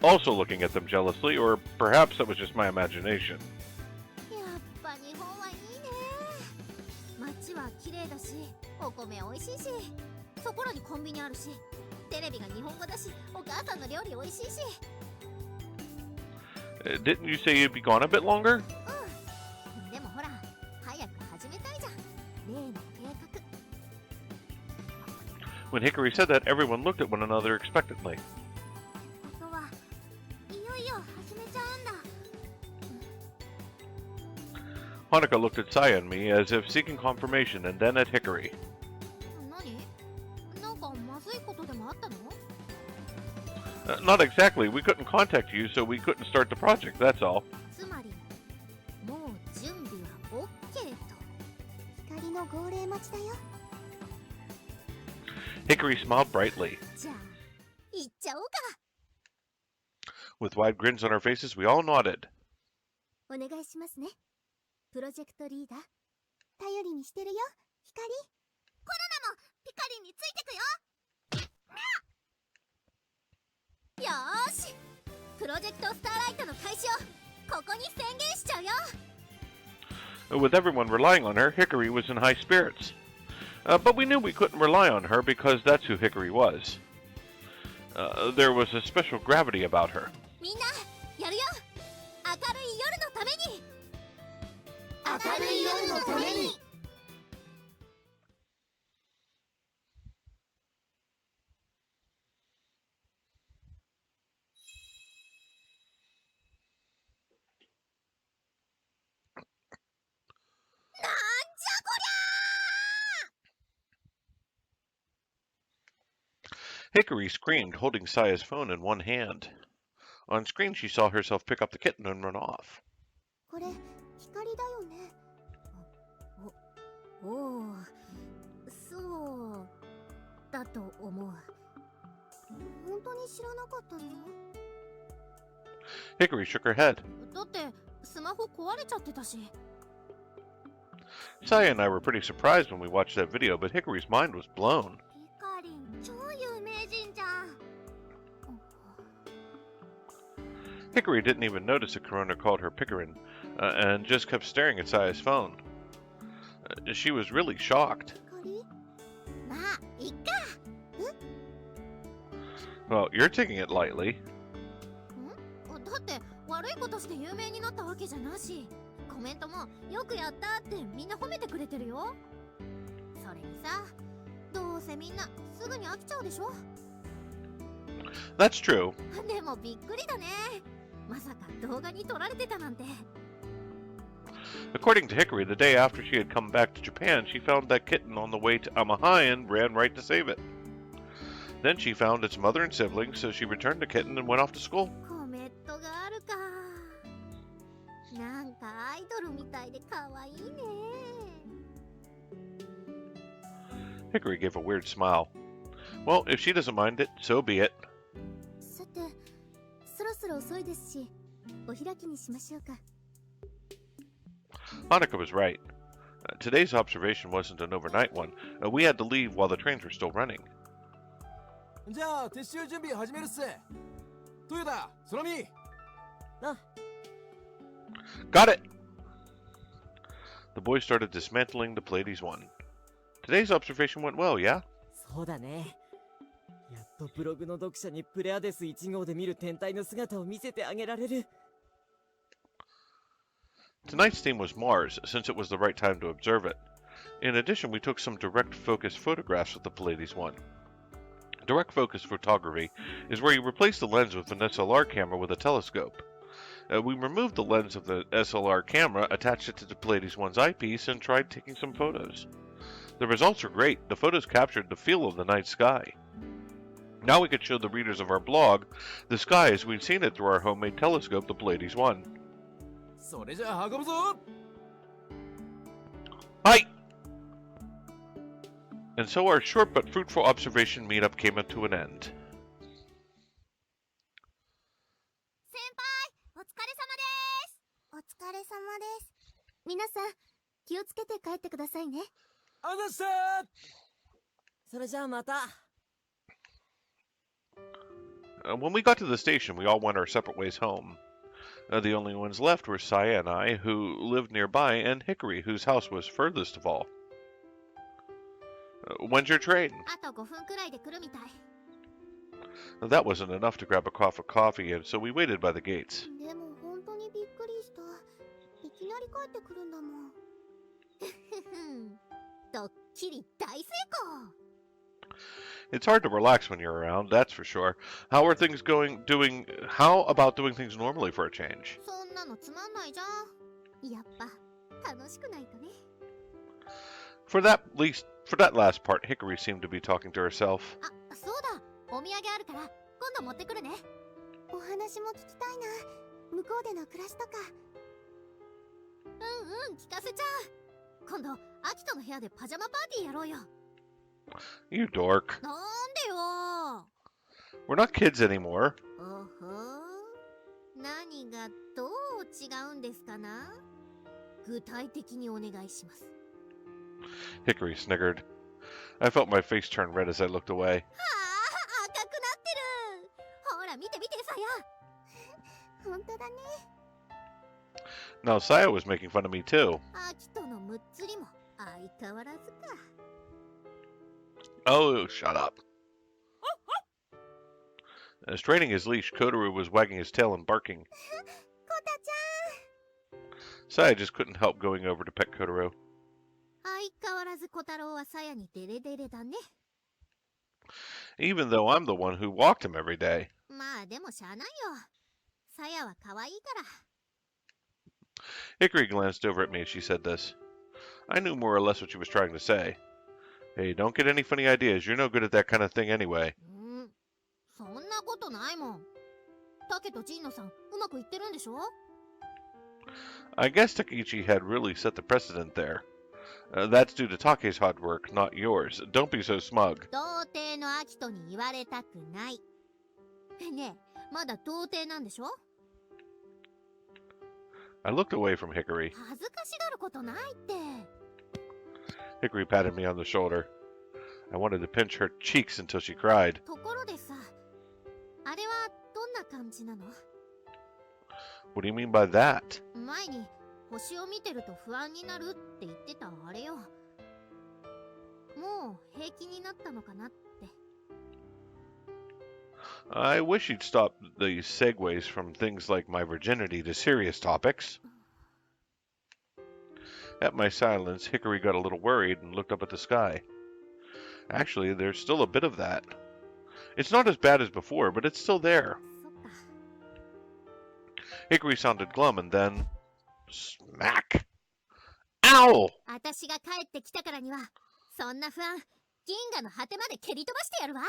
also looking at them jealously, or perhaps that was just my imagination. やっぱ日本はいいね。街は綺麗だし、お米美味しいし、そこらにコンビニあるし、テレビが日本語だし、お母さんの料理美味しいし。Didn't you say you'd be gone a bit longer? うん。でもほら、早く始めたいじゃん。例の計画。 When Hikari said that, everyone looked at one another expectantly. ことはいよいよ始めちゃうんだ。 Hanukkah looked at Saya and me as if seeking confirmation, and then at Hikari. 何？なんかまずいことでもあったの？ Not exactly. We couldn't contact you, so we couldn't start the project, that's all. つまり、もう準備は OK と。光の号令待ちだよ。 Hikari smiled brightly. じゃあ、行っちゃおうか。 With wide grins on our faces, we all nodded. お願いしますね。プロジェクトリーダー。頼りにしてるよ、光。コロナもピカリンについてくよ。よーし、プロジェクトスターライトの開始をここに宣言しちゃうよ。 With everyone relying on her, Hikari was in high spirits. But we knew we couldn't rely on her because that's who Hikari was. There was a special gravity about her. みんな、やるよ。明るい夜のために。明るい夜のために。Hikari screamed, holding Saya's phone in one hand. On screen, she saw herself pick up the kitten and run off. これ、光だよね。おお、そうだと思う。本当に知らなかったの？ Hikari shook her head. だってスマホ壊れちゃってたし。 Saya and I were pretty surprised when we watched that video, but Hikari's mind was blown. ピカリン超有名人じゃん。 Hikari didn't even notice that Corona called her Picarin, and just kept staring at Saya's phone. She was really shocked. 光？まあ、いっか。 Well, you're taking it lightly. だって悪いことして有名になったわけじゃなし、コメントもよくやったってみんな褒めてくれてるよ。それにさ、どうせみんなすぐに飽きちゃうでしょ。 That's true. でもびっくりだね。まさか動画に撮られてたなんて。 According to Hikari, the day after she had come back to Japan, she found that kitten on the way to Amahai and ran right to save it. Then she found its mother and siblings, so she returned the kitten and went off to school. コメントがあるか。なんかアイドルみたいで可愛いね。 Hickory gave a weird smile. Well, if she doesn't mind it, so be it. さて、そろそろ遅いですし、お開きにしましょうか。 Hanukkah was right. Today's observation wasn't an overnight one. We had to leave while the trains were still running. じゃあ撤収準備始めるっす。豊田、空見。な、Got it! The boys started dismantling the Pleiades 1. Today's observation went well, yeah? そうだね。やっとブログの読者にプレアデス1号で見る天体の姿を見せてあげられる。Tonight's theme was Mars, since it was the right time to observe it. In addition, we took some direct focus photographs with the Pleiades 1. Direct focus photography is where you replace the lens with an SLR camera with a telescope. We removed the lens of the SLR camera, attached it to the Pleiades 1's eyepiece, and tried taking some photos. The results are great. The photos captured the feel of the night sky. Now we could show the readers of our blog the sky as we'd seen it through our homemade telescope, the Pleiades 1. それじゃあ運ぶぞ。 Hi! And so our short but fruitful observation meetup came to an end. 先輩、お疲れ様です。お疲れ様です。皆さん、気をつけて帰ってくださいね。あざした。それじゃあまた。When we got to the station, we all went our separate ways home. The only ones left were Saya and I, who lived nearby, and Hikari, whose house was furthest of all. When's your train? あと5分くらいで来るみたい。 That wasn't enough to grab a cup of coffee, and so we waited by the gates. でも本当にびっくりした。いきなり帰ってくるんだもん。ドッキリ大成功。 It's hard to relax when you're around, that's for sure. How are things how about doing things normally for a change? そんなのつまんないじゃん。やっぱ楽しくないとね。 For that last part, Hikari seemed to be talking to herself. あ、そうだ。お土産あるから今度持ってくるね。お話も聞きたいな。向こうでの暮らしとか。聞かせちゃう。今度アキトの部屋でパジャマパーティーやろうよ。 You dork. なんでよ。 We're not kids anymore. おほ何がどう違うんですかな。具体的にお願いします。 Hikari sniggered. I felt my face turn red as I looked away. はあ、赤くなってる。ほら見て見てさや。本当だね。 Now Saya was making fun of me too. アキトのむっつりも相変わらずか。 Oh, shut up. Straining his leash, Kotaru was wagging his tail and barking. コタち Saya just couldn't help going over to pet Kotaru. ゃん。相変わらず小太郎はさやにデレデレだね。 Even though I'm the one who walked him every day. まあでもしゃあないよ。さやは可愛いから。 Hikari glanced over at me as she said this. I knew more or less what she was trying to say. Hey, don't get any funny ideas. You're no good at that kind of thing anyway. そんなことないもん。タケとジンノさん、うまくいってるんでしょ？ I guess Takichi had really set the precedent there. That's due to Take's hard work, not yours. Don't be so smug. 童貞のアキトに言われたくない。ねえ、まだ童貞なんでしょ？ I looked away from Hikari. 恥ずかしがることないって。 Hikari patted me on the shoulder. I wanted to pinch her cheeks until she cried. ところでさ、あれはどんな感じなの？ What do you mean by that? 前に星を見てると不安になるって言ってたあれよ。もう平気になったのかなって。 I wish you'd stop the segues from things like my virginity to serious topics. At my silence, Hikari got a little worried and looked up at the sky. Actually, there's still a bit of that. It's not as bad as before, but it's still there. そっか。 Hikari sounded glum and then... Smack! Ow! 私が帰ってきたからには、そんな不安、銀河の果てまで蹴り飛ばしてやるわ。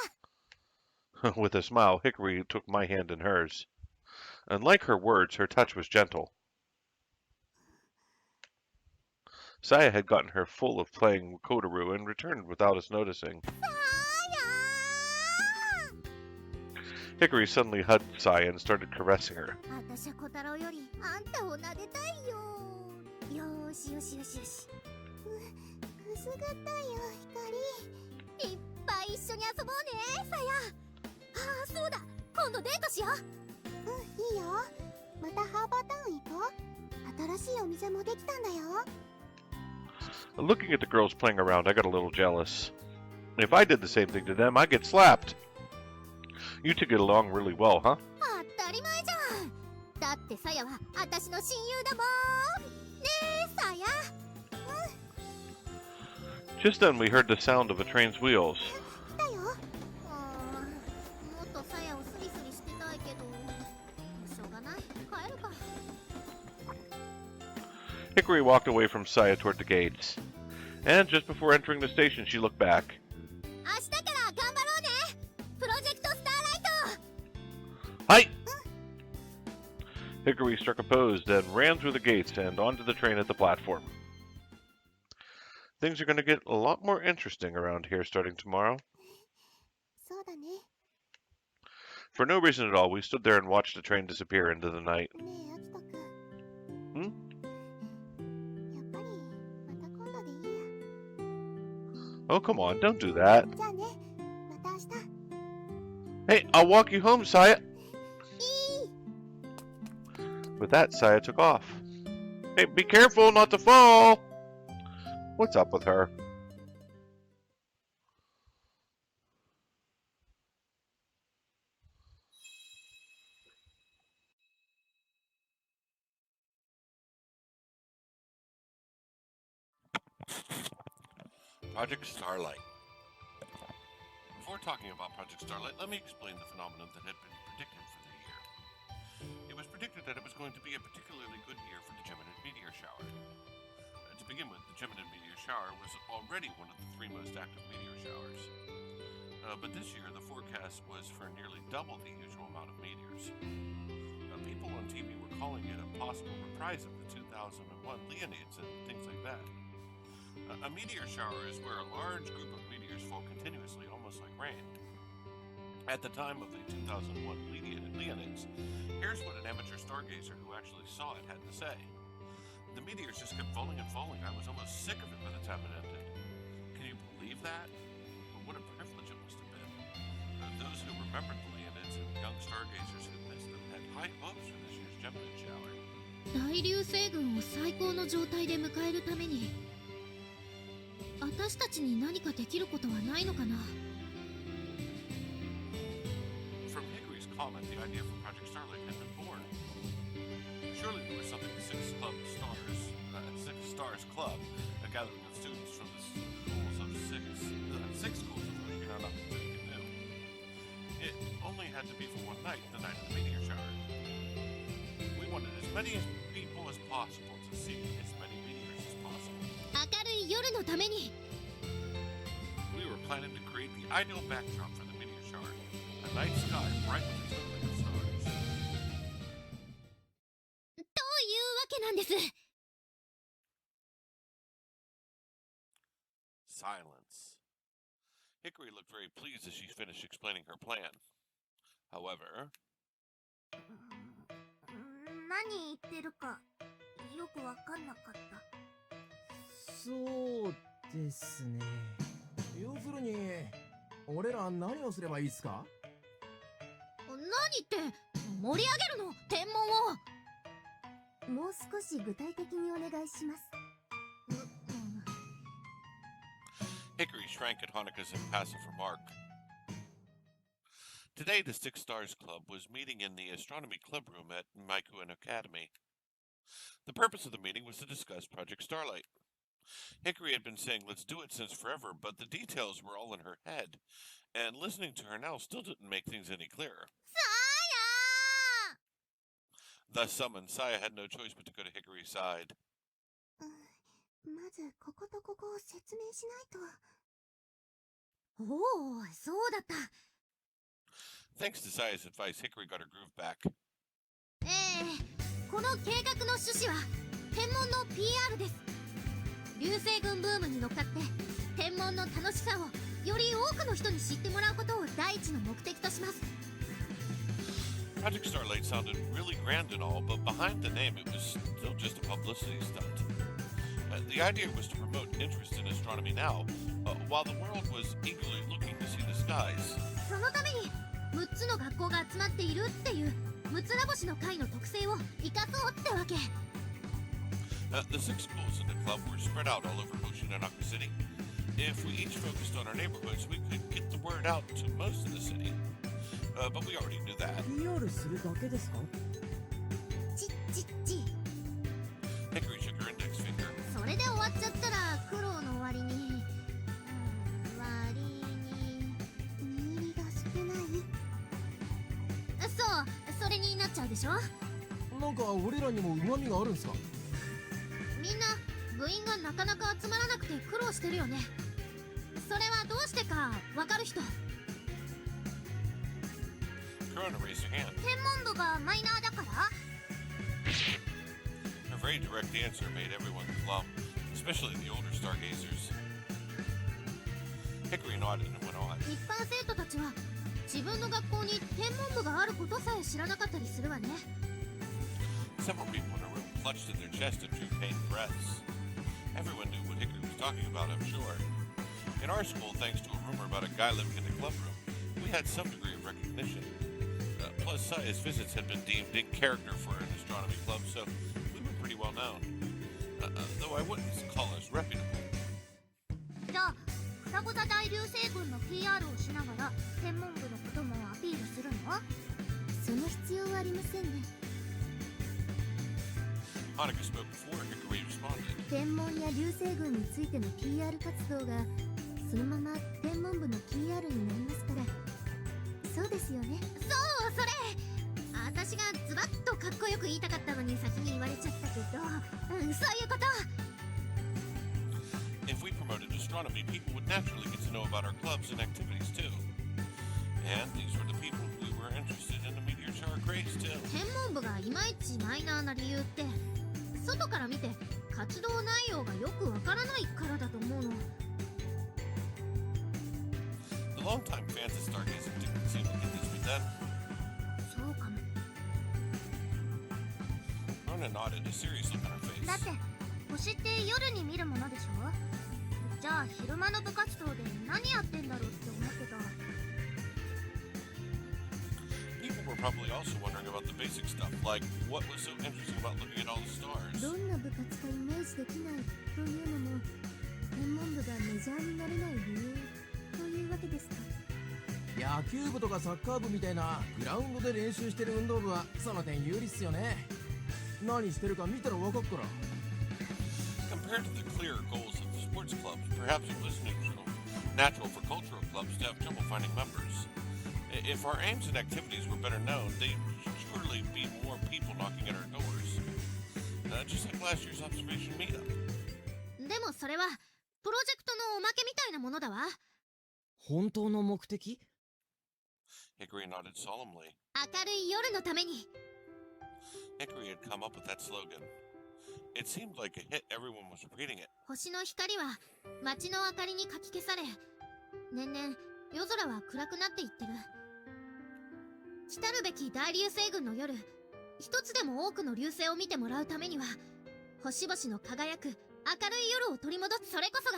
With a smile, Hikari took my hand in hers. Unlike her words, her touch was gentle. Saya had gotten her full of playing Kotaru and returned without us noticing. さー Hikari suddenly hugged Saya and started caressing her. やあたしゃ小太郎よりあんたを撫でたいよ。よーしよしよしよし。くすぐったいよ光。いっぱい一緒に遊ぼうねさや。ああそうだ、今度デートしよう。いいよ。またハーバータウン行こう。新しいお店もできたんだよ。 Looking at the girls playing around, I got a little jealous. If I did the same thing to them, I'd get slapped. You two get along really well, huh? 当たり前じゃん。だってさやはあたしの親友だもん。ねえさや。 Just then we heard the sound of a train's wheels. 来たよ。もっとさやをスリスリしてたいけど、しょうがない。帰るか。 Hikari walked away from Saya toward the gates. And just before entering the station, she looked back. 明日から頑張ろうね。プロジェクトスターライト。 Hi! Hikari struck a pose, then ran through the gates and onto the train at the platform. Things are going to get a lot more interesting around here starting tomorrow. そうだね。 For no reason at all, we stood there and watched the train disappear into the night. ねえ、あきとくん。ん？やっぱりまた今度でいいや。 Oh, come on, don't do that. じゃあね。また明日。 Hey, I'll walk you home, Saya. いい。 With that, Saya took off. Hey, be careful not to fall! What's up with her? Project Starlight. Before talking about Project Starlight, let me explain the phenomenon that had been predicted for the year. It was predicted that it was going to be a particularly good year for the Geminid meteor shower. To begin with, the Geminid meteor shower was already one of the 3 most active meteor showers. But this year, the forecast was for nearly double the usual amount of meteors. People on TV were calling it a possible reprise of the 2001 Leonids and things like that. A meteor shower is where a large group of meteors fall continuously, almost like rain. At the time of the 2001 Leonids, here's what an amateur stargazer who actually saw it had to say. The meteors just kept falling and falling. I was almost sick of it by the time it ended. Can you believe that? Well, what a privilege it must have been. Those who remembered the Leonids and young stargazers who missed them had high hopes for this year's Geminid shower. 大流星群を最高の状態で迎えるために私たちに何かできることはないのかな。 From Hikari's comment, the idea for Project Starlight had been born. Surely there was something the Six Stars Club, a gathering of students from the schools of six schools of Okinawa could do. It only had to be for one night, the night of the meteor shower. We wanted as many people as possible to see as many meteors as possible. 明るい夜のために。 We were planning to create the ideal backdrop for the meteor shower, a night sky bright with a twinkling of stars. というわけなんです。 Silence. Hikari looked very pleased as she finished explaining her plan. However, 何言ってるかよくわかんなかった。そうですね。要するに俺ら何をすればいいっすか？何って盛り上げるの天文を。もう少し具体的にお願いします。 Hikari shrank at Hanaka's impassive remark. Today, the Six Stars Club was meeting in the astronomy clubroom at Maikuin Academy. The purpose of the meeting was to discuss Project Starlight. Hikari had been saying let's do it since forever, but the details were all in her head, and listening to her now still didn't make things any clearer. Saya! Thus summoned, Saya had no choice but to go to Hikari's side. まずこことここを説明しないと。おお、そうだった。 Thanks to Saya's advice, Hikari got her groove back. この計画の趣旨は天文の PR です。流星群ブームに乗っかって天文の楽しさをより多くの人に知ってもらうことを第一の目的とします。 Project Starlight sounded really grand and all, but behind the name it was still just a publicity stunt. The idea was to promote interest in astronomy now, while the world was eagerly looking to see the skies. そのために6つの学校が集まっているっていう6つ星の会の特性を生かそうってわけ。 The 6 schools in the club were spread out all over Hoshinanaka City. If we each focused on our neighborhoods, we could get the word out to most of the city. But we already knew that. PR するだけですか？ちっちっち。 Hikari shook her index finger. それで終わっちゃったら苦労の割に割に実入りが少ない。そうそれになっちゃうでしょ。なんか俺らにも旨味があるんすか？みんな部員がなかなか集まらなくて苦労してるよね。それはどうしてかわかる人？ Corona raised her hand. 天文部がマイナーだから？ Her very direct answer made everyone glum, especially the older stargazers. Hikari nodded and went on. 一般生徒たちは自分の学校に天文部があることさえ知らなかったりするわね。 Several people in her room clutched at their chest and drew pained breaths. Everyone knew what Hikari was talking about, I'm sure. In our school, thanks to a rumor about a guy living in the club room, we had some degree of recognition. Plus, Saya's visits had been deemed in character for an astronomy club, so we were pretty well known. Though I wouldn't call us reputable. じゃあ双子座大流星群の PR をしながら天文部のこともアピールするの？その必要はありませんね。 Hanukkah spoke before Hikari responded. 天文や流星群についての PR 活動がそのまま天文部の PR になりますから。そうですよね。そうそれ私がズバッとかっこよく言いたかったのに先に言われちゃったけど、そういうこと。 If we promoted astronomy, people would naturally get to know about our clubs and activities too. And these were the people who were interested in the meteor shower craze too. 天文部がいまいちマイナーな理由って外から見て活動内容がよくわからないからだと思うの。 The longtime fans of stargazing didn't seem to get this with them. そうかも。 Rona nodded, a serious look on her face. だって星って夜に見るものでしょ。じゃあ昼間の部活動で何やってんだろうって思ってた。 People were probably also wondering about the basic stuff, like what was so interesting about looking at all the stars. どんな部活かイメージできないというのも天文部がメジャーになれない理由というわけですか。野球部とかサッカー部みたいなグラウンドで練習してる運動部はその点有利っすよね。何してるか見たらわかっから。 Compared to the clear goals of the sports clubs, perhaps it was natural for cultural clubs to have trouble finding members. If our aims and activities were better known, there'd surely be more people knocking at our doors. Just like last year's observation meetup. でもそれはプロジェクトのおまけみたいなものだわ。本当の目的？ Hikari nodded solemnly. 明るい夜のために。 Hikari had come up with that slogan. It seemed like a hit. Everyone was repeating it. 星の光は街の明かりにかき消され、年々夜空は暗くなっていってる。来たるべき大流星群の夜、一つでも多くの流星を見てもらうためには、星々の輝く明るい夜を取り戻す、それこそが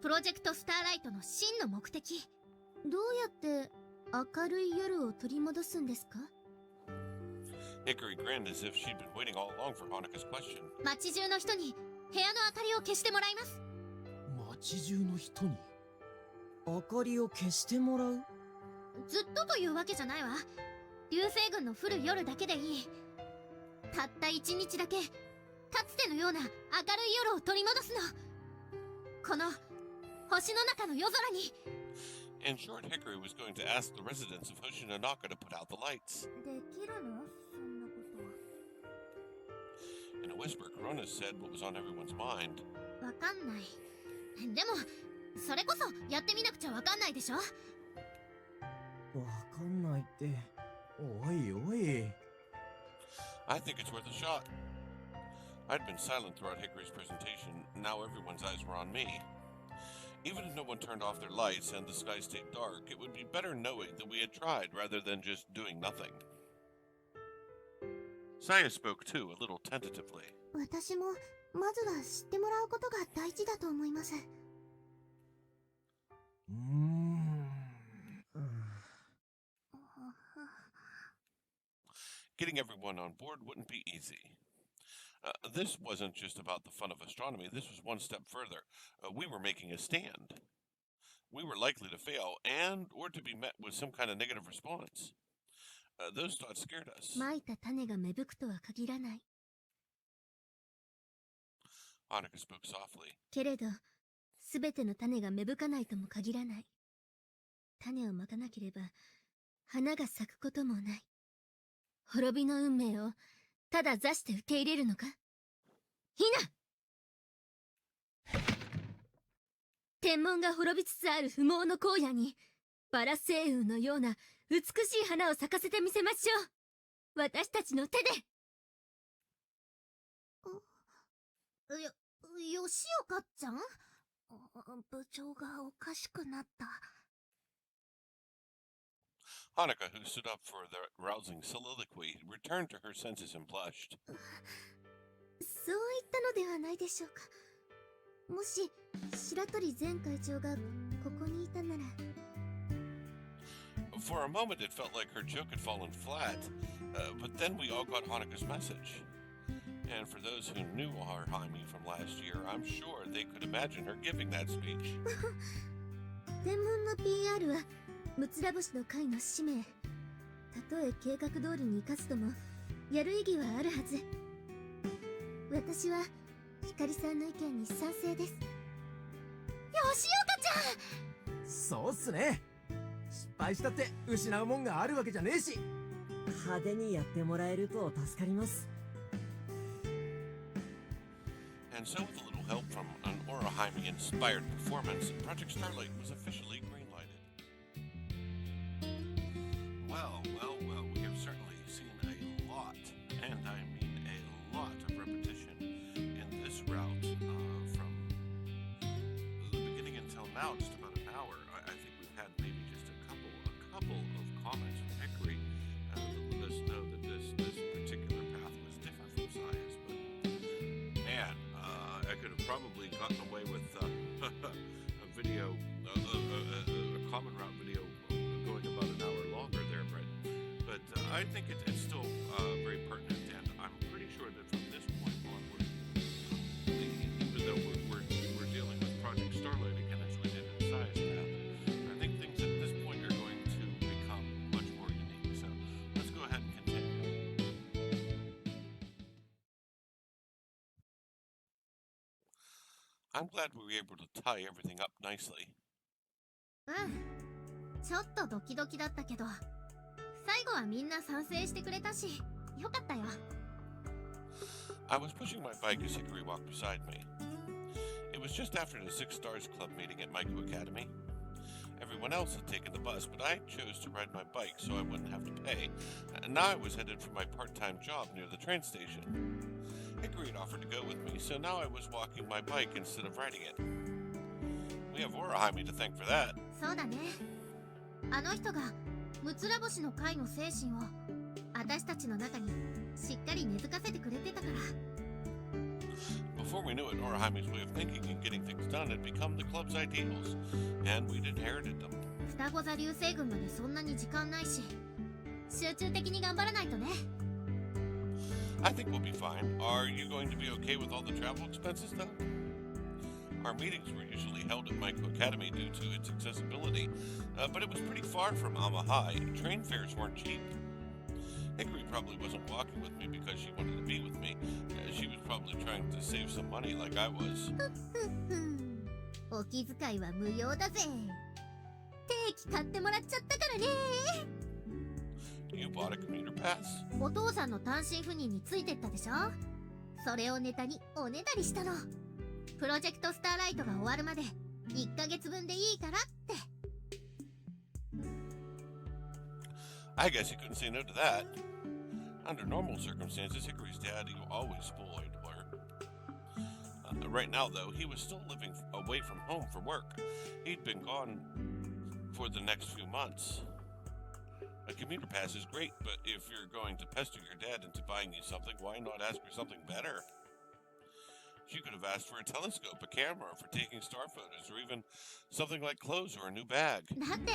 プロジェクトスターライトの真の目的。どうやって明るい夜を取り戻すんですか？ Hikari grinned as if she'd been waiting all along for Hanukkah's question. 街中の人に部屋の明かりを消してもらいます。街中の人に明かりを消してもらう？ずっとというわけじゃないわ。流星群の降る夜だけでいい。たった一日だけかつてのような明るい夜を取り戻すの。この星の中の夜空に。 In short, Hikari was going to ask the residents of Hoshinanaka to put out the lights. できるの？そんなこと。 In a whisper, Corona said what was on everyone's mind. わかんない。でもそれこそやってみなくちゃわかんないでしょ。わかんないって。おいおい。 I think it's worth a shot. I'd been silent throughout Hickory's presentation. Now everyone's eyes were on me. Even if no one turned off their lights and the sky stayed dark, it would be better knowing that we had tried rather than just doing nothing. Saya spoke too, a little tentatively. 私もまずは知ってもらうことが大事だと思います。Getting everyone on board wouldn't be easy. This wasn't just about the fun of astronomy, this was one step further. We were making a stand. We were likely to fail or to be met with some kind of negative response. Those thoughts scared us. まいた種が芽吹くとは限らない。Hanukkah spoke softly. けれど、すべての種が芽吹かないとも限らない。種をまかなければ、花が咲くこともない。滅びの運命をただ座して受け入れるのか？ひな！天文が滅びつつある不毛の荒野に、バラ星雲のような美しい花を咲かせてみせましょう。私たちの手で。吉岡ちゃん？部長がおかしくなった。Hanukkah, who stood up for the rousing soliloquy, returned to her senses and blushed. そう言ったのではないでしょうか。もし白鳥前会長がここにいたなら。For a moment it felt like her joke had fallen flat, but then we all got Hanukkah's message. And for those who knew Jaime from last year, I'm sure they could imagine her giving that speech. 天文の PR はムツラボシの会の使命。たとえ計画通りに生かすとも、やる意義はあるはず。私はひかりさんの意見に賛成です。吉岡ちゃん！そうっすね。失敗したって失うもんがあるわけじゃねえし。派手にやってもらえると助かります。And so with a little help from an Orihime-inspired performance, Project Starlight was officially greenlighted. Well, we have certainly seen a lot, and I mean a lot of repetition in this route from the beginning until now, just about an hour. I think we've had maybe just a couple of comments from Hikari that let us know that this particular path was different from Saya's, but man, I could have probably gotten away with a video, a common route video going about an hour longer there, but I think it's still very pertinent, and I'm pretty sure that from this point onward, even though we're dealing with Project Starlight again as we did in Saya's path, I think things at this point are going to become much more unique. So let's go ahead and continue. I'm glad we were able to tie everything up nicely. ちょっとドキドキだったけど、最後はみんな賛成してくれたし、よかったよ。I was pushing my bike as Hikari walked beside me. It was just after the Six Stars Club meeting at Maiko Academy. Everyone else had taken the bus, but I chose to ride my bike so I wouldn't have to pay. And now I was headed for my part-time job near the train station. Hikari had offered to go with me, so now I was walking my bike instead of riding it. We have Orihime to thank for that. そうだね。あの人がムツラボシの会の精神を私たちの中にしっかり根付かせてくれてたから。Before we knew it, Orihime's way of thinking and getting things done had become the club's ideals, and we'd inherited them. 双子座流星群までそんなに時間ないし、集中的に頑張らないとね。I think we'll be fine. Are you going to be okay with all the travel expenses, though? Our meetings were usually held at Maiko Academy due to its accessibility, but it was pretty far from Ama High. Train fares weren't cheap. Hikari probably wasn't walking with me because she wanted to be with me. She was probably trying to save some money like I was. お気遣いは無用だぜ。定期買ってもらっちゃったからね。You bought a commuter pass? お父さんの単身赴任についてったでしょ。それをネタにおねだりしたの。プロジェクトスターライトが終わるまで1ヶ月分でいいからって。I guess you couldn't say no to that. Under normal circumstances, Hikari's dad always spoiled her. Right now, though, he was still living away from home for work. He'd been gone for the next few months. A commuter pass is great, but if you're going to pester your dad into buying you something, why not ask for something better? She could have asked for a telescope, a camera for taking star photos, or even something like clothes or a new bag. だって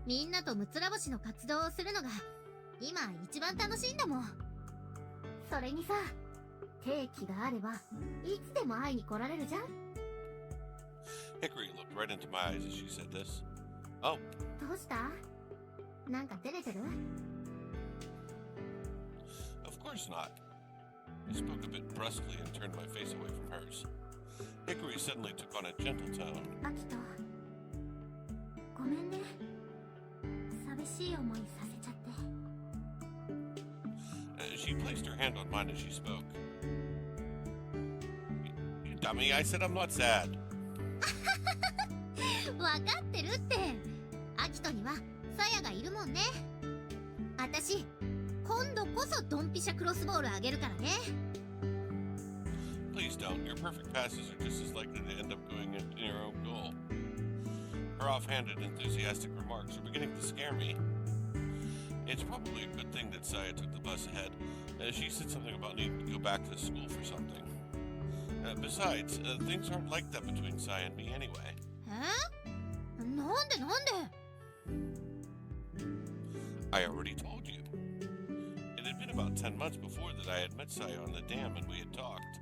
みんなとむつら星の活動をするのが今一番楽しいんだもん。それにさ、定期があればいつでも会いに来られるじゃん。 Hikari looked right into my eyes as she said this. Oh, どうした？なんか照れてる？ of course not. I spoke a bit brusquely and turned my face away from hers. Hikari suddenly took on a gentle tone. アキト、ごめんね。寂しい思いさせちゃって。She placed her hand on mine as she spoke. You dummy, I said I'm not sad. わかってるって。アキトにはサヤがいるもんね。あたし今度こそドンピシャクロスボールあげるからね。 Please don't. Your perfect passes are just as likely to end up going in your own goal. Her offhanded, enthusiastic remarks are beginning to scare me. It's probably a good thing that Saya took the bus ahead. She said something about needing to go back to school for something. Besides, things aren't like that between Saya and me anyway. なんでなんで？ I already told you. It had been about 10 months before that I had met Saya on the dam and we had talked.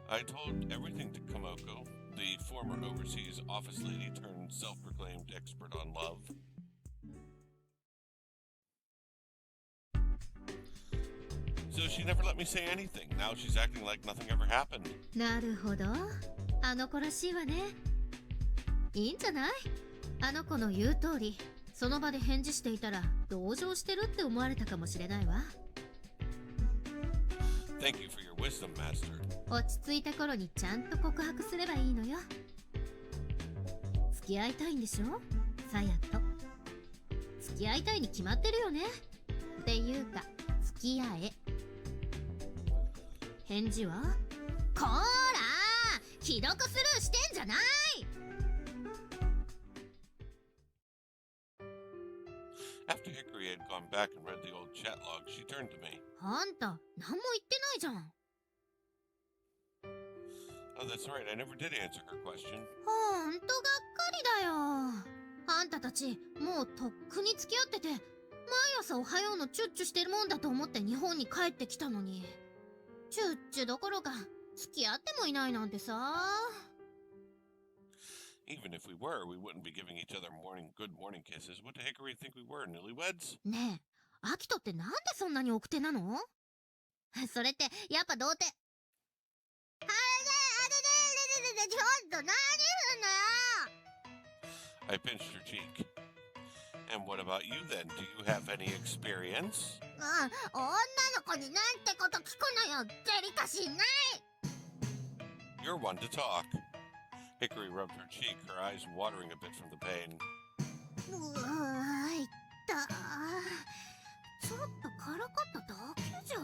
I told everything to Komoko, the former overseas office lady turned self-proclaimed expert on love. So she never let me say anything. Now she's acting like nothing ever happened. なるほど。あの子らしいわね。いいんじゃない？あの子の言う通り、その場で返事していたら同情してるって思われたかもしれないわ。Thank you for your wisdom, Master. 落ち着いた頃にちゃんと告白すればいいのよ。付き合いたいんでしょ？サヤと。付き合いたいに決まってるよね。っていうか、付き合え。返事は？こーらー！既読スルーしてんじゃない！ After Hikari had gone back and read the old chat log, she turned to me. あんた、何も言ってないじゃん。 Oh, that's right. I never did answer her question. ほんとがっかりだよ。あんたたち、もうとっくに付き合ってて、毎朝おはようのチュッチュしてるもんだと思って日本に帰ってきたのに。チュッチュどころか、付き合ってもいないなんてさ。 Even if we were, we wouldn't be giving each other good morning kisses. What did Hikari think we were, newlyweds? ねえ、アキトってなんでそんなに奥手なの？それって、やっぱ童貞。ちょっと何すんのよ！ I pinched her cheek. And what about you then? Do you have any experience? 女の子になんてこと聞くのよ。デリカシーない。 You're one to talk. Hikari rubbed her cheek, her eyes watering a bit from the pain. うわー、いったー。ちょっとからかっただけじゃん。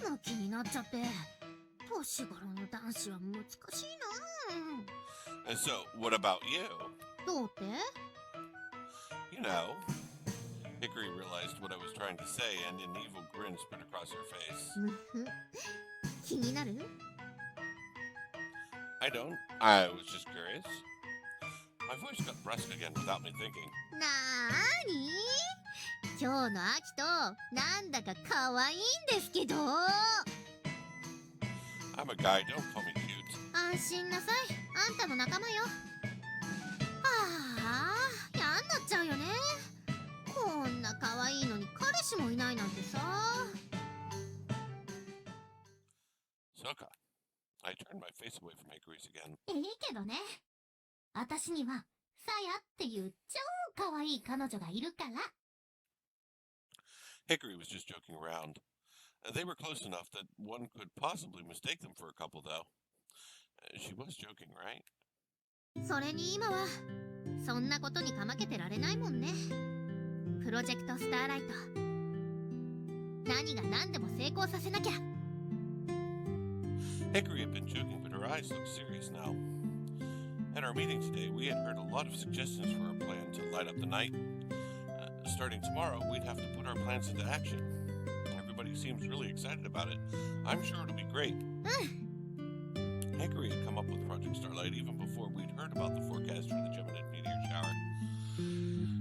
もう気になっちゃって。年頃の男子は難しいな。 And so, what about you? どうって？ You know. Hikari realized what I was trying to say, and an evil grin spread across her face. 気になる？ I don't. I was just curious. My voice got brusque again without me thinking. なーに？今日のアキト、なんだか可愛いんですけど。 I'm a guy, don't call me cute. 安心なさい。あんたの仲間よ。ああ、やんなっちゃうよね。こんな可愛いのに彼氏もいないなんてさ。 Soka. I turned my face away from Hikari's again. いいけどね。私には、さやっていう超可愛い彼女がいるから。 Hikari was just joking around. They were close enough that one could possibly mistake them for a couple, though. She was joking, right? それに今は、そんなことにかまけてられないもんね。プロジェクトスターライト。何が何でも成功させなきゃ。Hickory had been joking, but her eyes looked serious now. At our meeting today, we had heard a lot of suggestions for a plan to light up the night. Starting tomorrow, we'd have to put our plans into action. Everybody seems really excited about it. I'm sure it'll be great. Hickory had come up with Project Starlight even before we'd heard about the forecast for the Geminid meteor shower.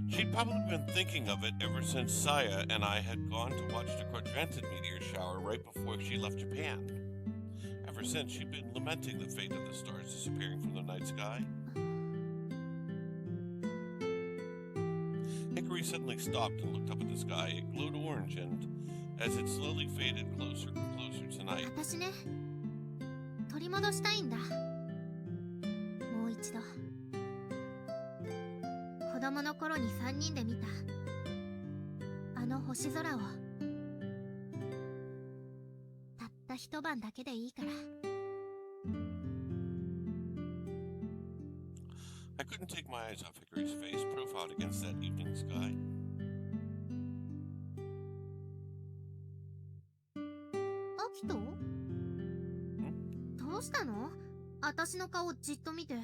She'd probably been thinking of it ever since Saya and I had gone to watch the Quadrantid meteor shower right before she left Japan. Ever since, she'd been lamenting the fate of the stars disappearing from the night sky. Hickory suddenly stopped and looked up at the sky. It glowed orange, and as it slowly faded closer and closer to night, 私ね、取り戻したいんだ。もう一度。子供の頃に3人で見たあの星空をたった一晩だけでいいから。 I couldn't take my eyes off Hickory's face, profiled against that evening sky. アキト？どうしたの？私の顔じっと見て。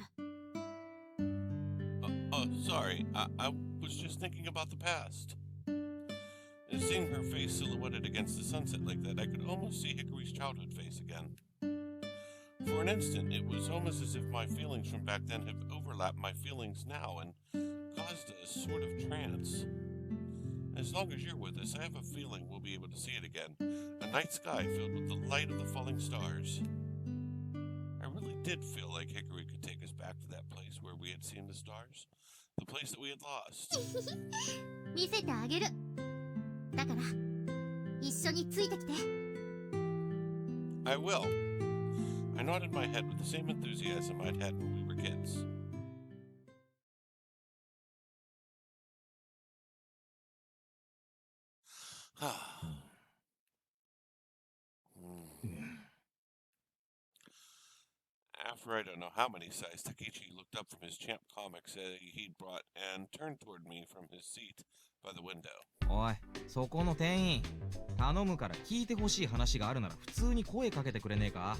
Sorry, I was just thinking about the past. And seeing her face silhouetted against the sunset like that, I could almost see Hickory's childhood face again. For an instant, it was almost as if my feelings from back then have overlapped my feelings now and caused a sort of trance. As long as you're with us, I have a feeling we'll be able to see it again. A night sky filled with the light of the falling stars. I really did feel like Hickory could take us back to that place where we had seen the stars. The place that we had lost. 見せてあげる。だから一緒についてきて。 I will. I nodded my head with the same enthusiasm I'd had when we were kids. After I don't know how many sighs, Takichi looked up from his champ comics he'd brought and turned toward me from his seat by the window. おい、そこの店員、頼むから聞いてほしい話があるなら普通に声かけてくれねえか？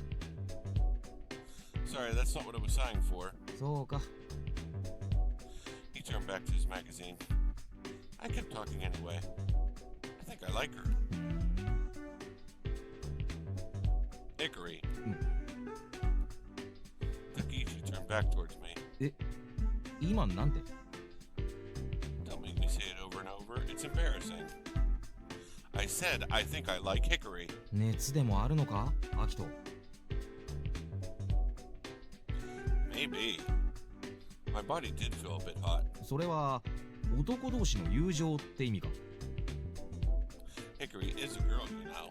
Sorry, that's not what I was sighing for. そうか。 He turned back to his magazine. I kept talking anyway. I think I like her. Hickory. Takichi turned back towards me. 今なんて？ Don't make me say it over and over. It's embarrassing. I said I think I like Hickory. 熱でもあるのか？アキト。 Maybe. My body did feel a bit hot. それは男同士の友情って意味か？ Hickory is a girl, you know.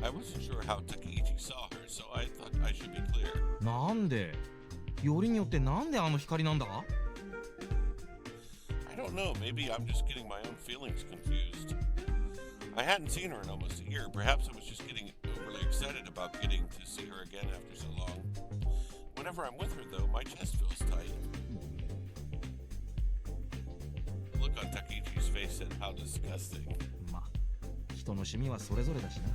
I wasn't sure how Takichi saw her, so I thought I should be clear. なんで？よりによってなんであの光なんだ？ I don't know, maybe I'm just getting my own feelings confused. I hadn't seen her in almost a year. Perhaps I was just getting overly excited about getting to see her again after so long. Whenever I'm with her, though, my chest feels tight. The look on Takichi's face said how disgusting. まあ、人の趣味はそれぞれだしな。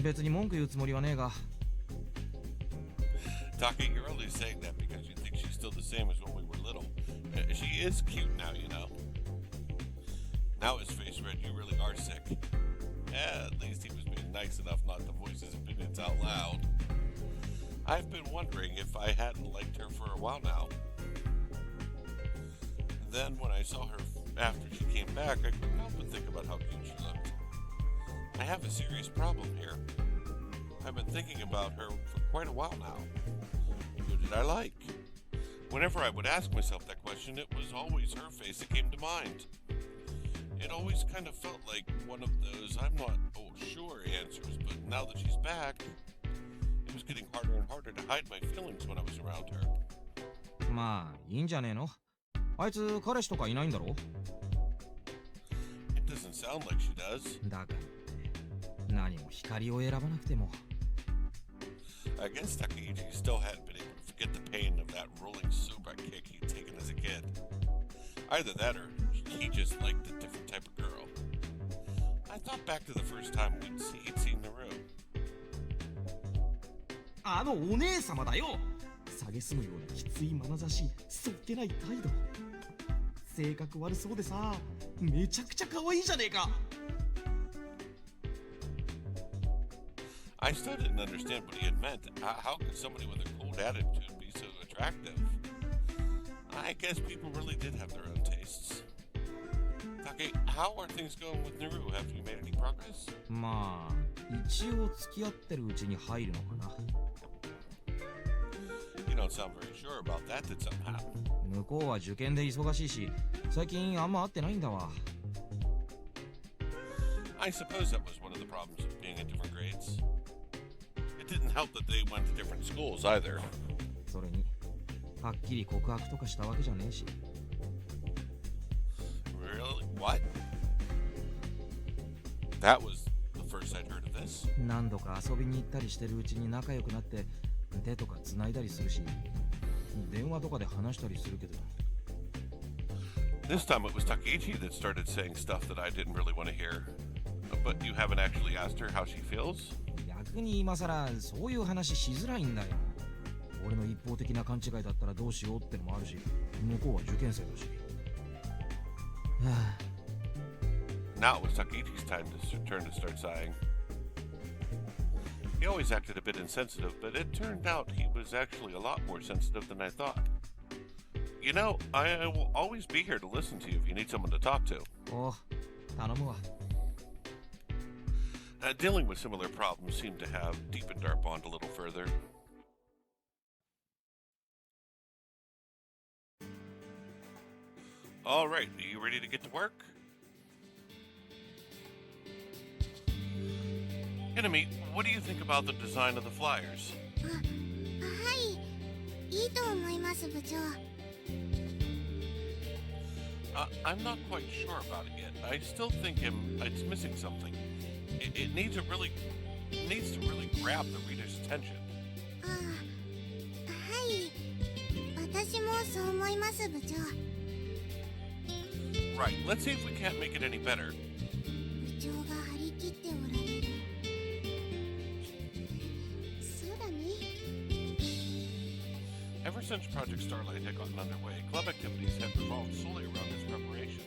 別に文句言うつもりはねえが。 Taki, you're only saying that because you think she's still the same as when we were little. She is cute now, you know. Now his face read, you really are sick. At least he was being nice enough not to voice his opinions out loud. I've been wondering if I hadn't liked her for a while now. Then when I saw her after she came back, I couldn't help but think about how cute she looked. I have a serious problem here. I've been thinking about her for quite a while now. Who did I like? Whenever I would ask myself that question, it was always her face that came to mind. It always kind of felt like one of those I'm not sure answers, but now that she's back, it was getting harder and harder to hide my feelings when I was around her. まあ、いいんじゃねえの？あいつ彼氏とかいないんだろ？ It doesn't sound like she does. だからって何も光を選ばなくても。 I guess Takichi still hadn't been able to forget the pain of that rolling soba kick he'd taken as a kid. Either that or he just liked a different type of girl. I thought back to the first time he'd seen the room. あのお姉様だよ。蔑むようなきつい眼差し、そっけない態度、性格悪そうでさ、めちゃくちゃ可愛いじゃねえか。I still didn't understand what he had meant. How could somebody with a cold attitude be so attractive? I guess people really did have their own tastes. Okay, how are things going with Naru? Have you made any progress? まあ一応付き合ってるうちに入るのかな。You don't sound very sure about that. Did something happen? 向こうは受験で忙しいし、最近あんま会ってないんだわ。I suppose that was one of the problems of being in different grades. It didn't help that they went to different schools either. それにはっきり告白とかしたわけじゃねえし。Really? What? That was the first I'd heard of this. 何度か遊びに行ったりしてるうちに仲良くなって手とか繋いだりするし、電話とかで話したりするけど。This time it was Takechi that started saying stuff that I didn't really want to hear. But you haven't actually asked her how she feels? 逆に今さらそういう話しづらいんだよ。俺の一方的な勘違いだったらどうしようってのもあるし、向こうは受験生だし。はあ、Now it was Takechi's turn to start sighing. He always acted a bit insensitive, but it turned out he was actually a lot more sensitive than I thought. You know, I will always be here to listen to you if you need someone to talk to. おう、頼むわ。Dealing with similar problems seemed to have deepened our bond a little further. All right, are you ready to get to work? Hinami, what do you think about the design of the flyers? はい、いいと思います部長。I'm not quite sure about it yet. I still think it's missing something. It needs to really grab the reader's attention. はい、私もそう思います部長。 Right, let's see if we can't make it any better. 部長が張り切っておられる。そうだね。 Ever since Project Starlight had gotten underway, club activities have revolved solely around its preparations.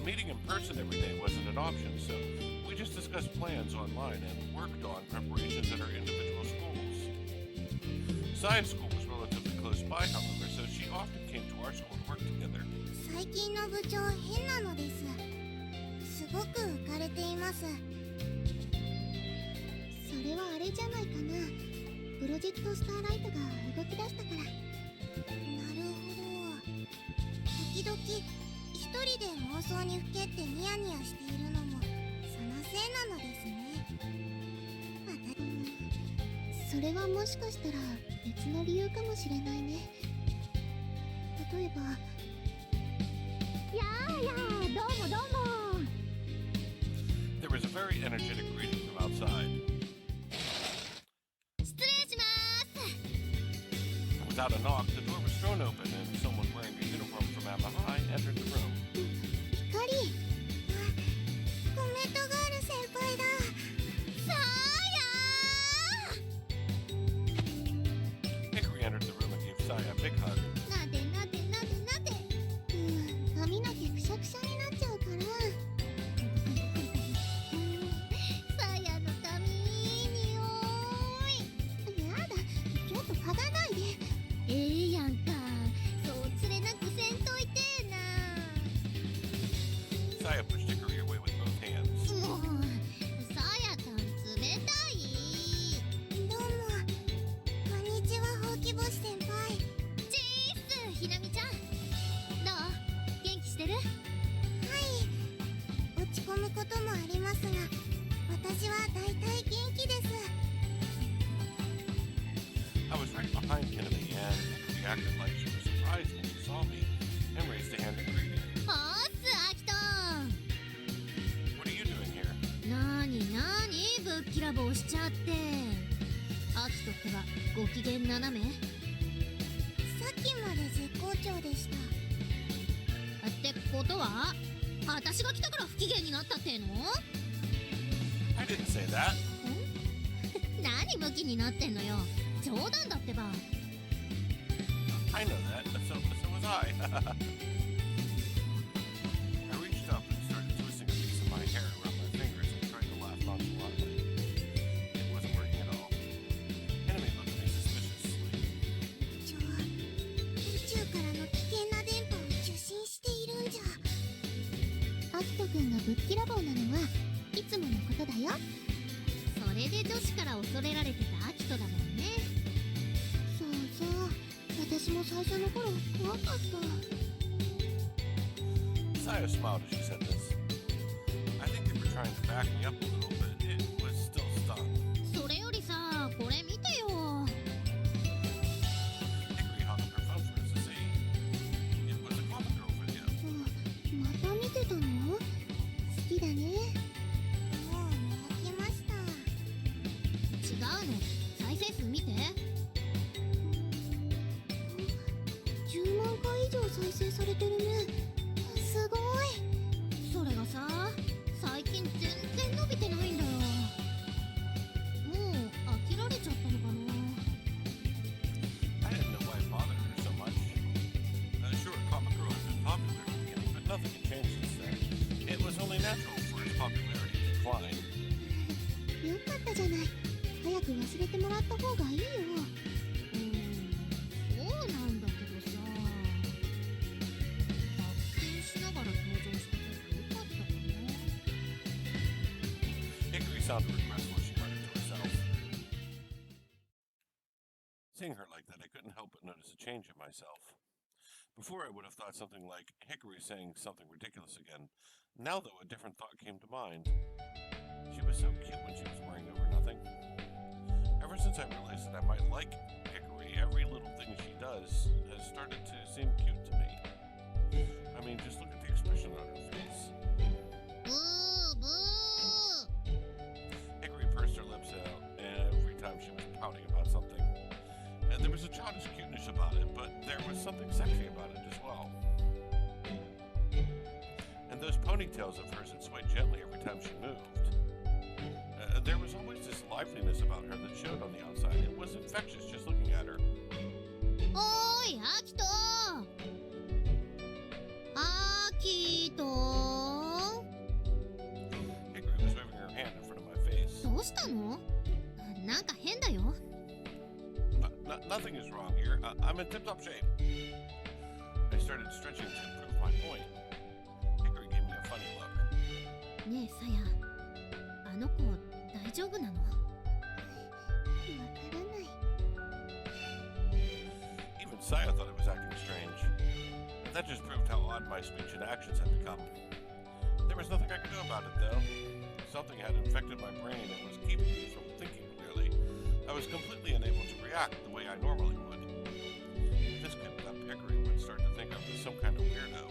Meeting in person every day wasn't an option, so we just discussed plans online and worked on preparations at our individual schools. Saya's school was relatively close by, however, so she often came to our school to work together. 最近の部長変なのです。すごく浮かれています。それはあれじゃないかな。プロジェクトスターライトが動き出したから。なるほど。時々一人で妄想にふけってニヤニヤしているのもそのせいなのですね。それはもしかしたら別の理由かもしれないね。例えばやーやー、どうもどうも。 There was a very energetic greeting from outside. 失礼します。 Without a knock, the door was thrown open and someone wearing a uniform from Amahai entered the room. 光、コメントガール先輩だ。さあや Hikari entered the room and gave Saya a big hug. なでなでなでなで。髪の毛くしゃくしゃになっちゃうから。さやの髪いい匂い。やだ、ちょっと嗅がないで。やんか。そうつれなくせんといてーな。 Saya pushed Hikari away with both hands. もう、さやたん冷たい。どうも、こんにちは、ほうき星先輩。チース、ひなみちゃん。どう？元気してる？はい、落ち込むこともありますが、私はだいたい元気です。 I was right behind Hinami and she acted like she was surprised when she saw me and raised a hand in greeting. おーす、アキトン。 What are you doing here? なーになーに、ぶっきらぼうしちゃって。アキトってばご機嫌斜め？さっきまで絶好調でした。ってことは私が来たから不機嫌になったっての？ I didn't say that. 何何ムキになってんのよ。冗談だってば。 I know that, so was I. I reached up and started twisting a piece of my hair around my fingers and tried to laugh nonchalantly. It wasn't working at all. Enemy looked at me suspiciously. 宇宙からの危険な電波を受信しているんじゃ。アキト君がぶっきらぼうなのはいつものことだよ。それで女子から恐れられてたアキトだもんね。そうそう、私も最初の頃怖かった。 Saya smiled as she said this. I think they were trying to back me up a little, but it was still stung. それよりさ、これ見てよ。 Hickory hung up her phone for us to see. It was a Common Girl video. また見てたの？好きだね。もう見飽きました。違うの、再生数見て。10万回以上再生されてるね。すごい。それがさ、最近全然伸びてないんだよ。もう飽きられちゃったのかな。 I didn't know why it bothered her so much. Sure, Common Girl had been popular at the beginning, but nothing had changed since then. It was only natural for its popularity to decline. よかったじゃない。早く忘れてもらった方がいいよ。そうなんだけどさ。発見しながら登場してよかったかな。 Hickory sounded regretful as she muttered to herself. Seeing her like that, I couldn't help but notice a change in myself. Before, I would have thought something like Hickory saying something ridiculous again. Now, though, a different thought came to mind. She was so cute when she was worrying over nothing. Ever since I realized that I might like Hickory, every little thing she does has started to seem cute to me. I mean, just look at the expression on her face. ブーブー。 Hickory pursed her lips out every time she was pouting about something. And there was a childish cuteness about it, but there was something sexy about it as well. And those ponytails of hers that swayed gently every time she moved. There was always this liveliness about her that showed on the outside. It was infectious just looking at her. おーい、アキト。アキト。 Hickory was waving her hand in front of my face. どうしたの？なんか変だよ。Nothing is wrong here. I'm in tip-top shape. I started stretching to prove my point. Hickory gave me a funny look. ねえ、さや。あの子、大丈夫なの？わからない。 Even Saya thought I was acting strange. That just proved how odd my speech and actions had become. There was nothing I could do about it, though. Something had infected my brain and was keeping me from thinking clearly. I was completely unable to react the way I normally would. If this kept up, Hickory would start to think I was some kind of weirdo.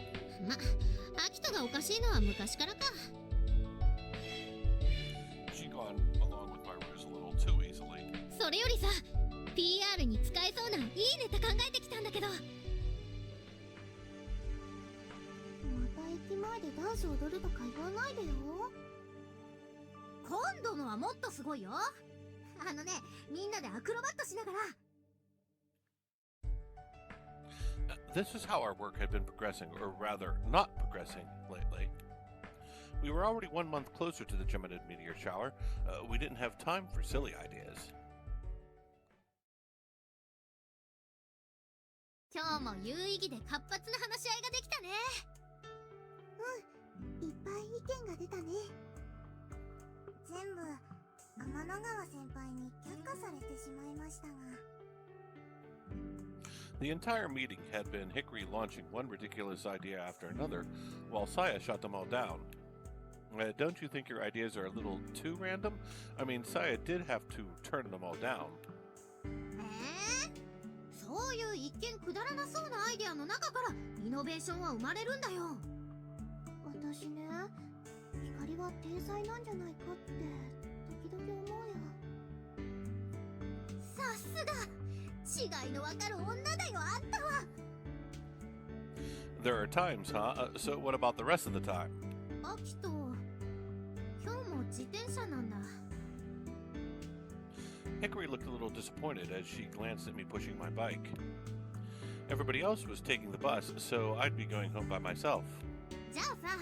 ま、アキトがおかしいのは昔からか。 She'd gone along with my ruse a little too easily. それよりさ、PR に使えそうないいネタ考えてきたんだけど。また駅前でダンス踊るとか言わないでよ。今度のはもっとすごいよ。あのね、みんなでアクロバットしながら。This is how our work had been progressing, or rather, not progressing, lately. We were already 1 month closer to the Geminid meteor shower. We didn't have time for silly ideas. 今日も有意義で活発な話し合いができたね。うん、いっぱい意見が出たね。全部天の川先輩に却下されてしまいましたが。 The entire meeting had been Hickory launching one ridiculous idea after another, while Saya shot them all down. Don't you think your ideas are a little too random? I mean, Saya did have to turn them all down. そういう一見くだらなそうなアイデアの中からイノベーションは生まれるんだよ。私ね、光は天才なんじゃないかって時々思うよ。さすが、違いのわかる女だよ、あんたは。 There are times, huh? So what about the rest of the time? アキト、今日も自転車なんだ。Hickory looked a little disappointed as she glanced at me pushing my bike. Everybody else was taking the bus, so I'd be going home by myself. じゃあさ、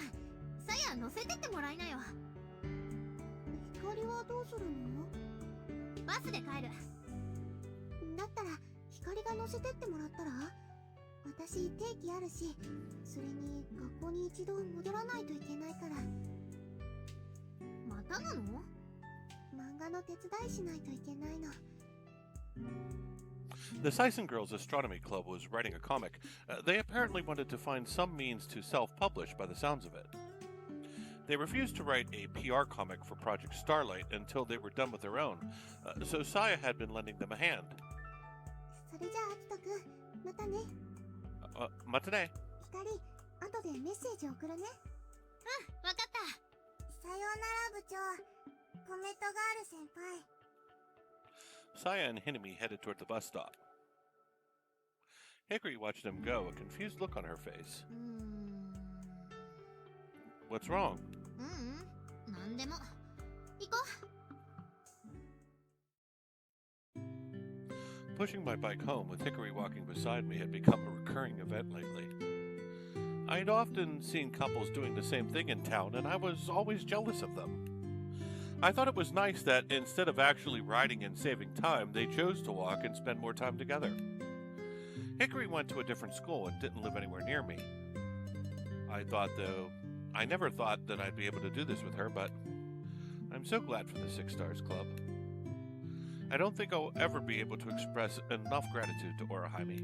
さや乗せてってもらいなよ。光はどうするの？バスで帰る。だったら光が乗せてってもらったら？私定期あるし、それに学校に一度戻らないといけないから。またなの？漫画の手伝いしないといけないの。The Sison Girls Astronomy Club was writing a comic. They apparently wanted to find some means to self-publish by the sounds of it. They refused to write a PR comic for Project Starlight until they were done with their own, so Saya had been lending them a hand. それじゃあ、あきとくん、またね。Matane. 光、後でメッセージ送るね。うん、わかった。さようなら部長。コメントがある先輩。Saya and Hinami headed toward the bus stop. Hickory watched them go, a confused look on her face. What's wrong? なんでも。行こう。Pushing my bike home with Hickory walking beside me had become a recurring event lately. I'd often seen couples doing the same thing in town, and I was always jealous of them. I thought it was nice that instead of actually riding and saving time, they chose to walk and spend more time together. Hickory went to a different school and didn't live anywhere near me. I never thought that I'd be able to do this with her, but I'm so glad for the Six Stars Club. I don't think I'll ever be able to express enough gratitude to Orihime.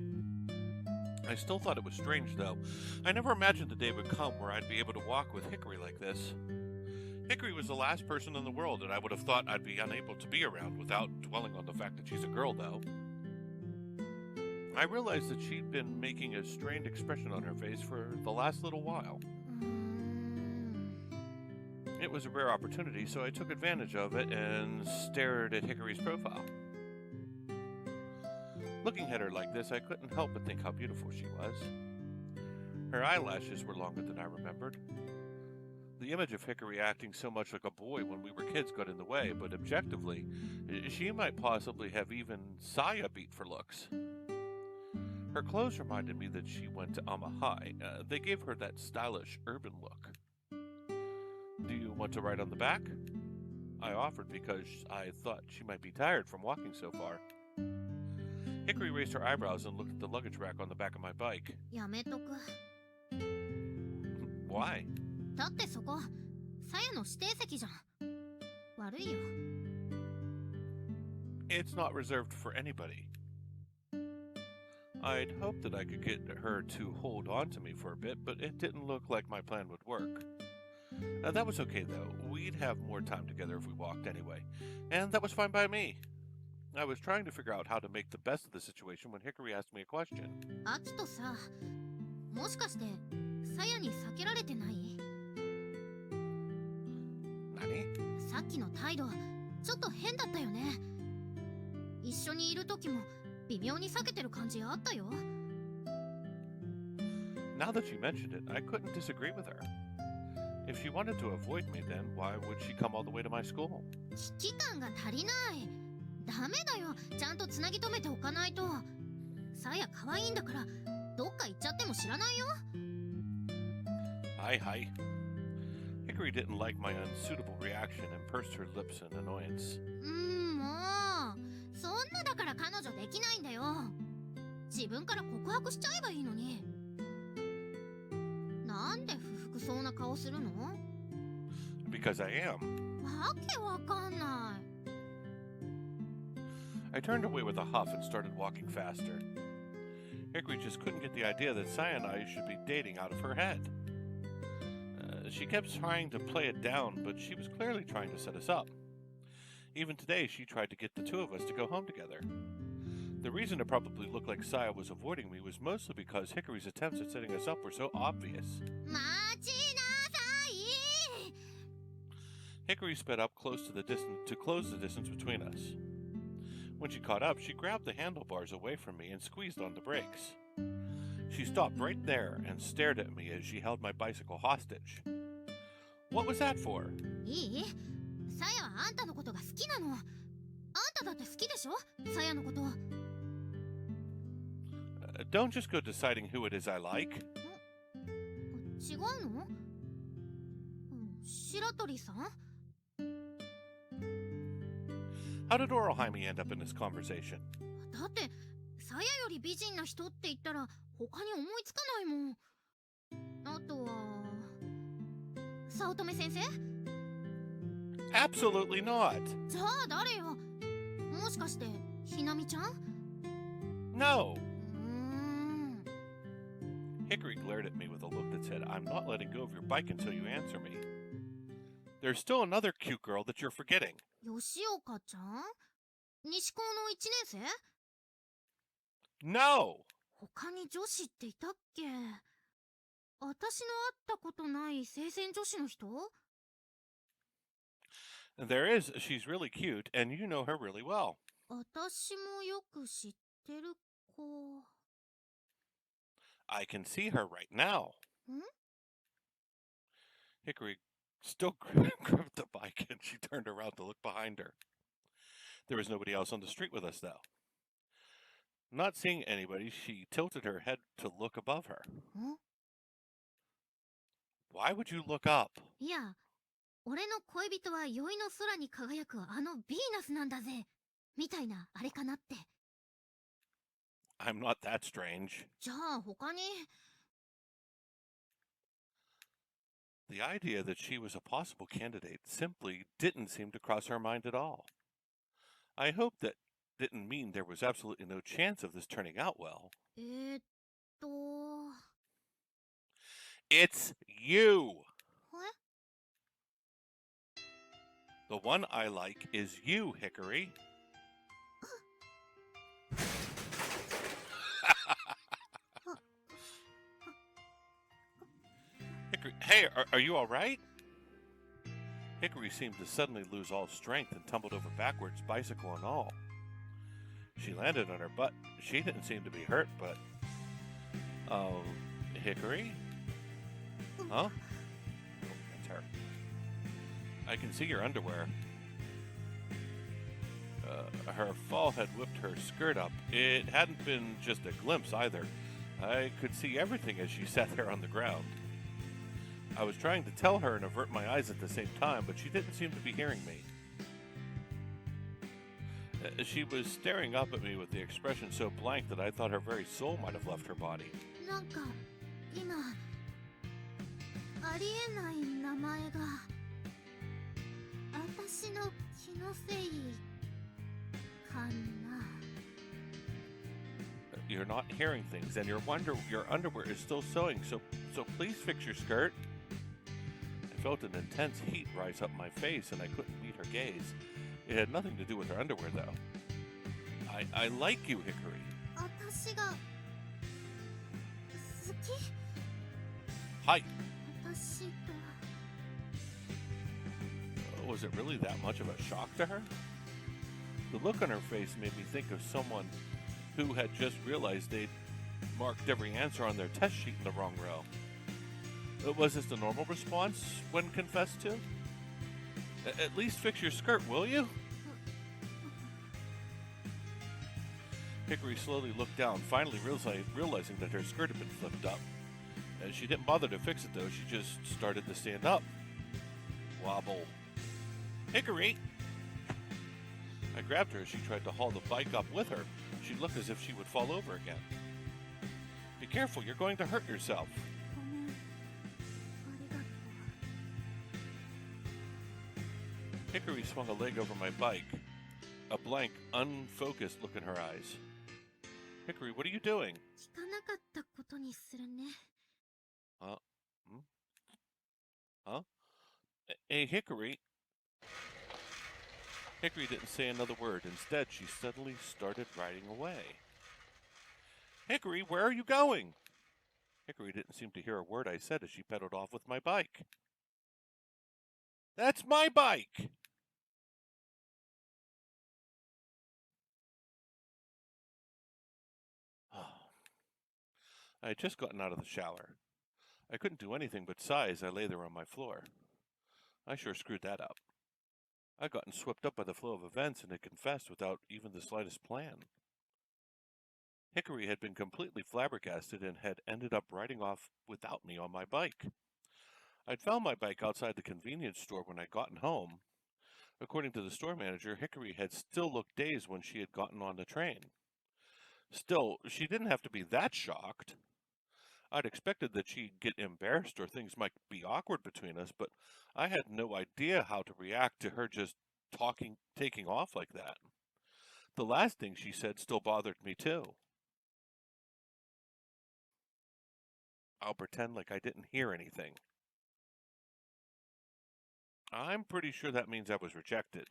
I still thought it was strange, though. I never imagined the day would come where I'd be able to walk with Hickory like this. Hickory was the last person in the world that I would have thought I'd be unable to be around without dwelling on the fact that she's a girl, though. I realized that she'd been making a strained expression on her face for the last little while. It was a rare opportunity, so I took advantage of it and stared at Hickory's profile. Looking at her like this, I couldn't help but think how beautiful she was. Her eyelashes were longer than I remembered. The image of Hickory acting so much like a boy when we were kids got in the way, but objectively, she might possibly have even Saya beat for looks. Her clothes reminded me that she went to Ama High. They gave her that stylish, urban look. Do you want to ride on the back? I offered because I thought she might be tired from walking so far. Hickory raised her eyebrows and looked at the luggage rack on the back of my bike. やめとく。 Why? だってそこ、さやの指定席じゃん。悪いよ。It's not reserved for anybody. I'd hoped that I could get her to hold on to me for a bit, but it didn't look like my plan would work. That was okay, though. We'd have more time together if we walked anyway. And that was fine by me. I was trying to figure out how to make the best of the situation when Hickory asked me a question. あきとさ、もしかして、さやに避けられてない？ Nani? さっきの態度、ちょっと変だったよね。一緒にいる時も、微妙に避けてる感じあったよ。 Now that you mentioned it, I couldn't disagree with her. If she wanted to avoid me, then why would she come all the way to my school? 危機感が足りない。ダメだよ、ちゃんとつなぎ止めておかないと。さや可愛いんだから、どっか行っちゃっても知らないよ。Hi. Hickory didn't like my unsuitable reaction and pursed her lips in annoyance. もう、そんなだから彼女できないんだよ。自分から告白しちゃえばいいのに。なんで不服そうな顔するの？ Because I am. わけわかんない。 I turned away with a huff and started walking faster. Hickory just couldn't get the idea that Saya and I should be dating out of her head. She kept trying to play it down, but she was clearly trying to set us up. Even today, she tried to get the two of us to go home together. The reason it probably looked like Saya was avoiding me was mostly because Hickory's attempts at setting us up were so obvious. 待ちなさい。 Hickory sped up close to close the distance between us. When she caught up, she grabbed the handlebars away from me and squeezed on the brakes. She stopped right there and stared at me as she held my bicycle hostage. What was that for? いい？さやはあんたのことが好きなの。あんたただって好きでしょ、さやのこと。Don't just go deciding who it is I like. 違うの？白鳥さん？ How did Oralheimi end up in this conversation? だってさやより美人な人って言ったら他に思いつかないもん。あとは早乙女先生？ Absolutely not. じゃあ誰よ？もしかしてひなみちゃん？ No. うーん。 Hikari glared at me with a look that said, I'm not letting go of your bike until you answer me. There's still another cute girl that you're forgetting. 吉岡ちゃん？西高の1年生？ No! 他に女子っていたっけ？私の会ったことない聖戦女子の人？ There is. She's really cute, and you know her really well. 私もよく知ってる子。 I can see her right now. ん？ Hikari still gripped the bike, and she turned around to look behind her. There was nobody else on the street with us, though. Not seeing anybody, she tilted her head to look above her. ん？ Why would you look up? いや、俺の恋人は宵の空に輝くあのヴィーナスなんだぜ。みたいなあれかなって。 I'm not that strange. じゃあ他に。 The idea that she was a possible candidate simply didn't seem to cross her mind at all. I hope that didn't mean there was absolutely no chance of this turning out well. と。 It's you! え？ The one I like is you, Hikari. Hikari, hey, are you all right? Hikari seemed to suddenly lose all strength and tumbled over backwards, bicycle and all. She landed on her butt. She didn't seem to be hurt, but... Hikari? Huh? Oh, that's her. I can see your underwear. Her fall had whipped her skirt up. It hadn't been just a glimpse either. I could see everything as she sat there on the ground. I was trying to tell her and avert my eyes at the same time, but she didn't seem to be hearing me. She was staring up at me with the expression so blank that I thought her very soul might have left her body. なんか今ありえない名前が私の気のせいかな。 You're not hearing things, and your underwear is still sewing, so please fix your skirt. I felt an intense heat rise up my face, and I couldn't meet her gaze. It had nothing to do with her underwear, though. I like you, Hikari. 私が好き？ Hi. 私が。 Was it really that much of a shock to her? The look on her face made me think of someone who had just realized they'd marked every answer on their test sheet in the wrong row. Was this the normal response when confessed to? At least fix your skirt, will you? Hikari slowly looked down, finally realizing that her skirt had been flipped up. She didn't bother to fix it, though. She just started to stand up. Wobble. Hikari! I grabbed her as she tried to haul the bike up with her. She looked as if she would fall over again. Be careful, you're going to hurt yourself. ごめん。ありがとう。 Hikari swung a leg over my bike, a blank, unfocused look in her eyes. Hikari, what are you doing? 聞かなかったことにするね。 Huh? Hey, Hikari. Hikari didn't say another word. Instead, she suddenly started riding away. Hikari, where are you going? Hikari didn't seem to hear a word I said as she pedaled off with my bike. That's my bike! I had just gotten out of the shower. I couldn't do anything but sigh as I lay there on my floor. I sure screwed that up. I'd gotten swept up by the flow of events and had confessed without even the slightest plan. Hickory had been completely flabbergasted and had ended up riding off without me on my bike. I'd found my bike outside the convenience store when I'd gotten home. According to the store manager, Hickory had still looked dazed when she had gotten on the train. Still, she didn't have to be that shocked. I'd expected that she'd get embarrassed or things might be awkward between us, but I had no idea how to react to her just taking off like that. The last thing she said still bothered me too. I'll pretend like I didn't hear anything. I'm pretty sure that means I was rejected.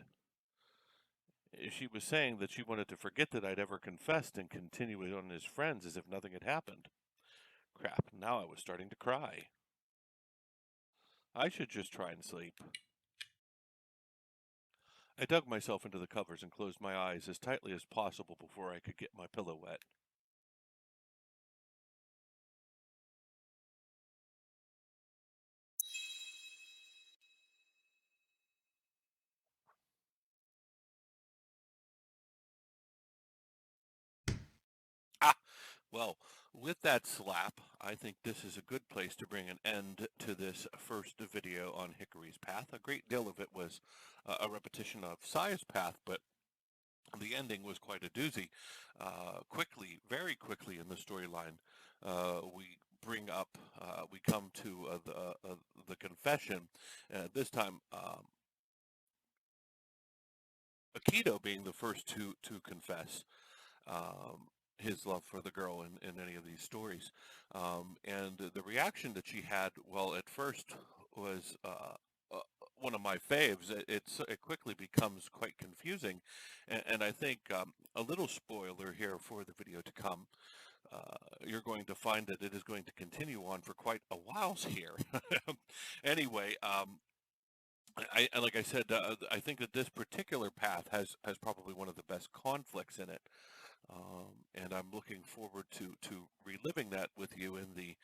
She was saying that she wanted to forget that I'd ever confessed and continue it on as friends as if nothing had happened. Crap, now I was starting to cry. I should just try and sleep. I dug myself into the covers and closed my eyes as tightly as possible before I could get my pillow wet. Ah! Well, with that slap, I think this is a good place to bring an end to this first video on Hickory's path. A great deal of it was a repetition of Saya's path, but the ending was quite a doozy. Very quickly in the storyline, we come to the confession. This time, Akito being the first to confess his love for the girl in any of these stories. And the reaction that she had, well, at first was one of my faves. It quickly becomes quite confusing. And I think a little spoiler here for the video to come, you're going to find that it is going to continue on for quite a while here. Anyway, like I said, I think that this particular path has probably one of the best conflicts in it, and I'm looking forward to reliving that with you in the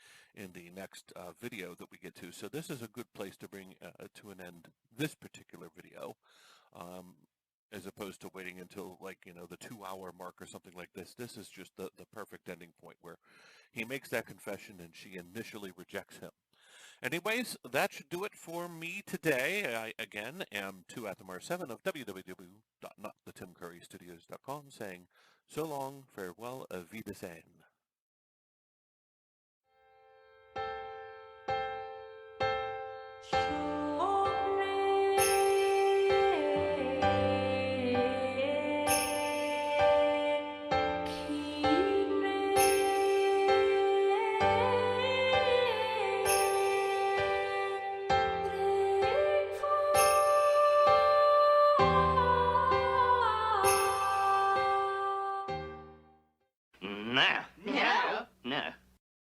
next video that we get to. So this is a good place to bring to an end this particular video, as opposed to waiting until the 2-hour mark or something like this. This is just the perfect ending point where he makes that confession and she initially rejects him. Anyways, that should do it for me today. I, again, am 2AtomR7 of www.notthetimcurrystudios.com saying so long, farewell, auf Wiedersehen.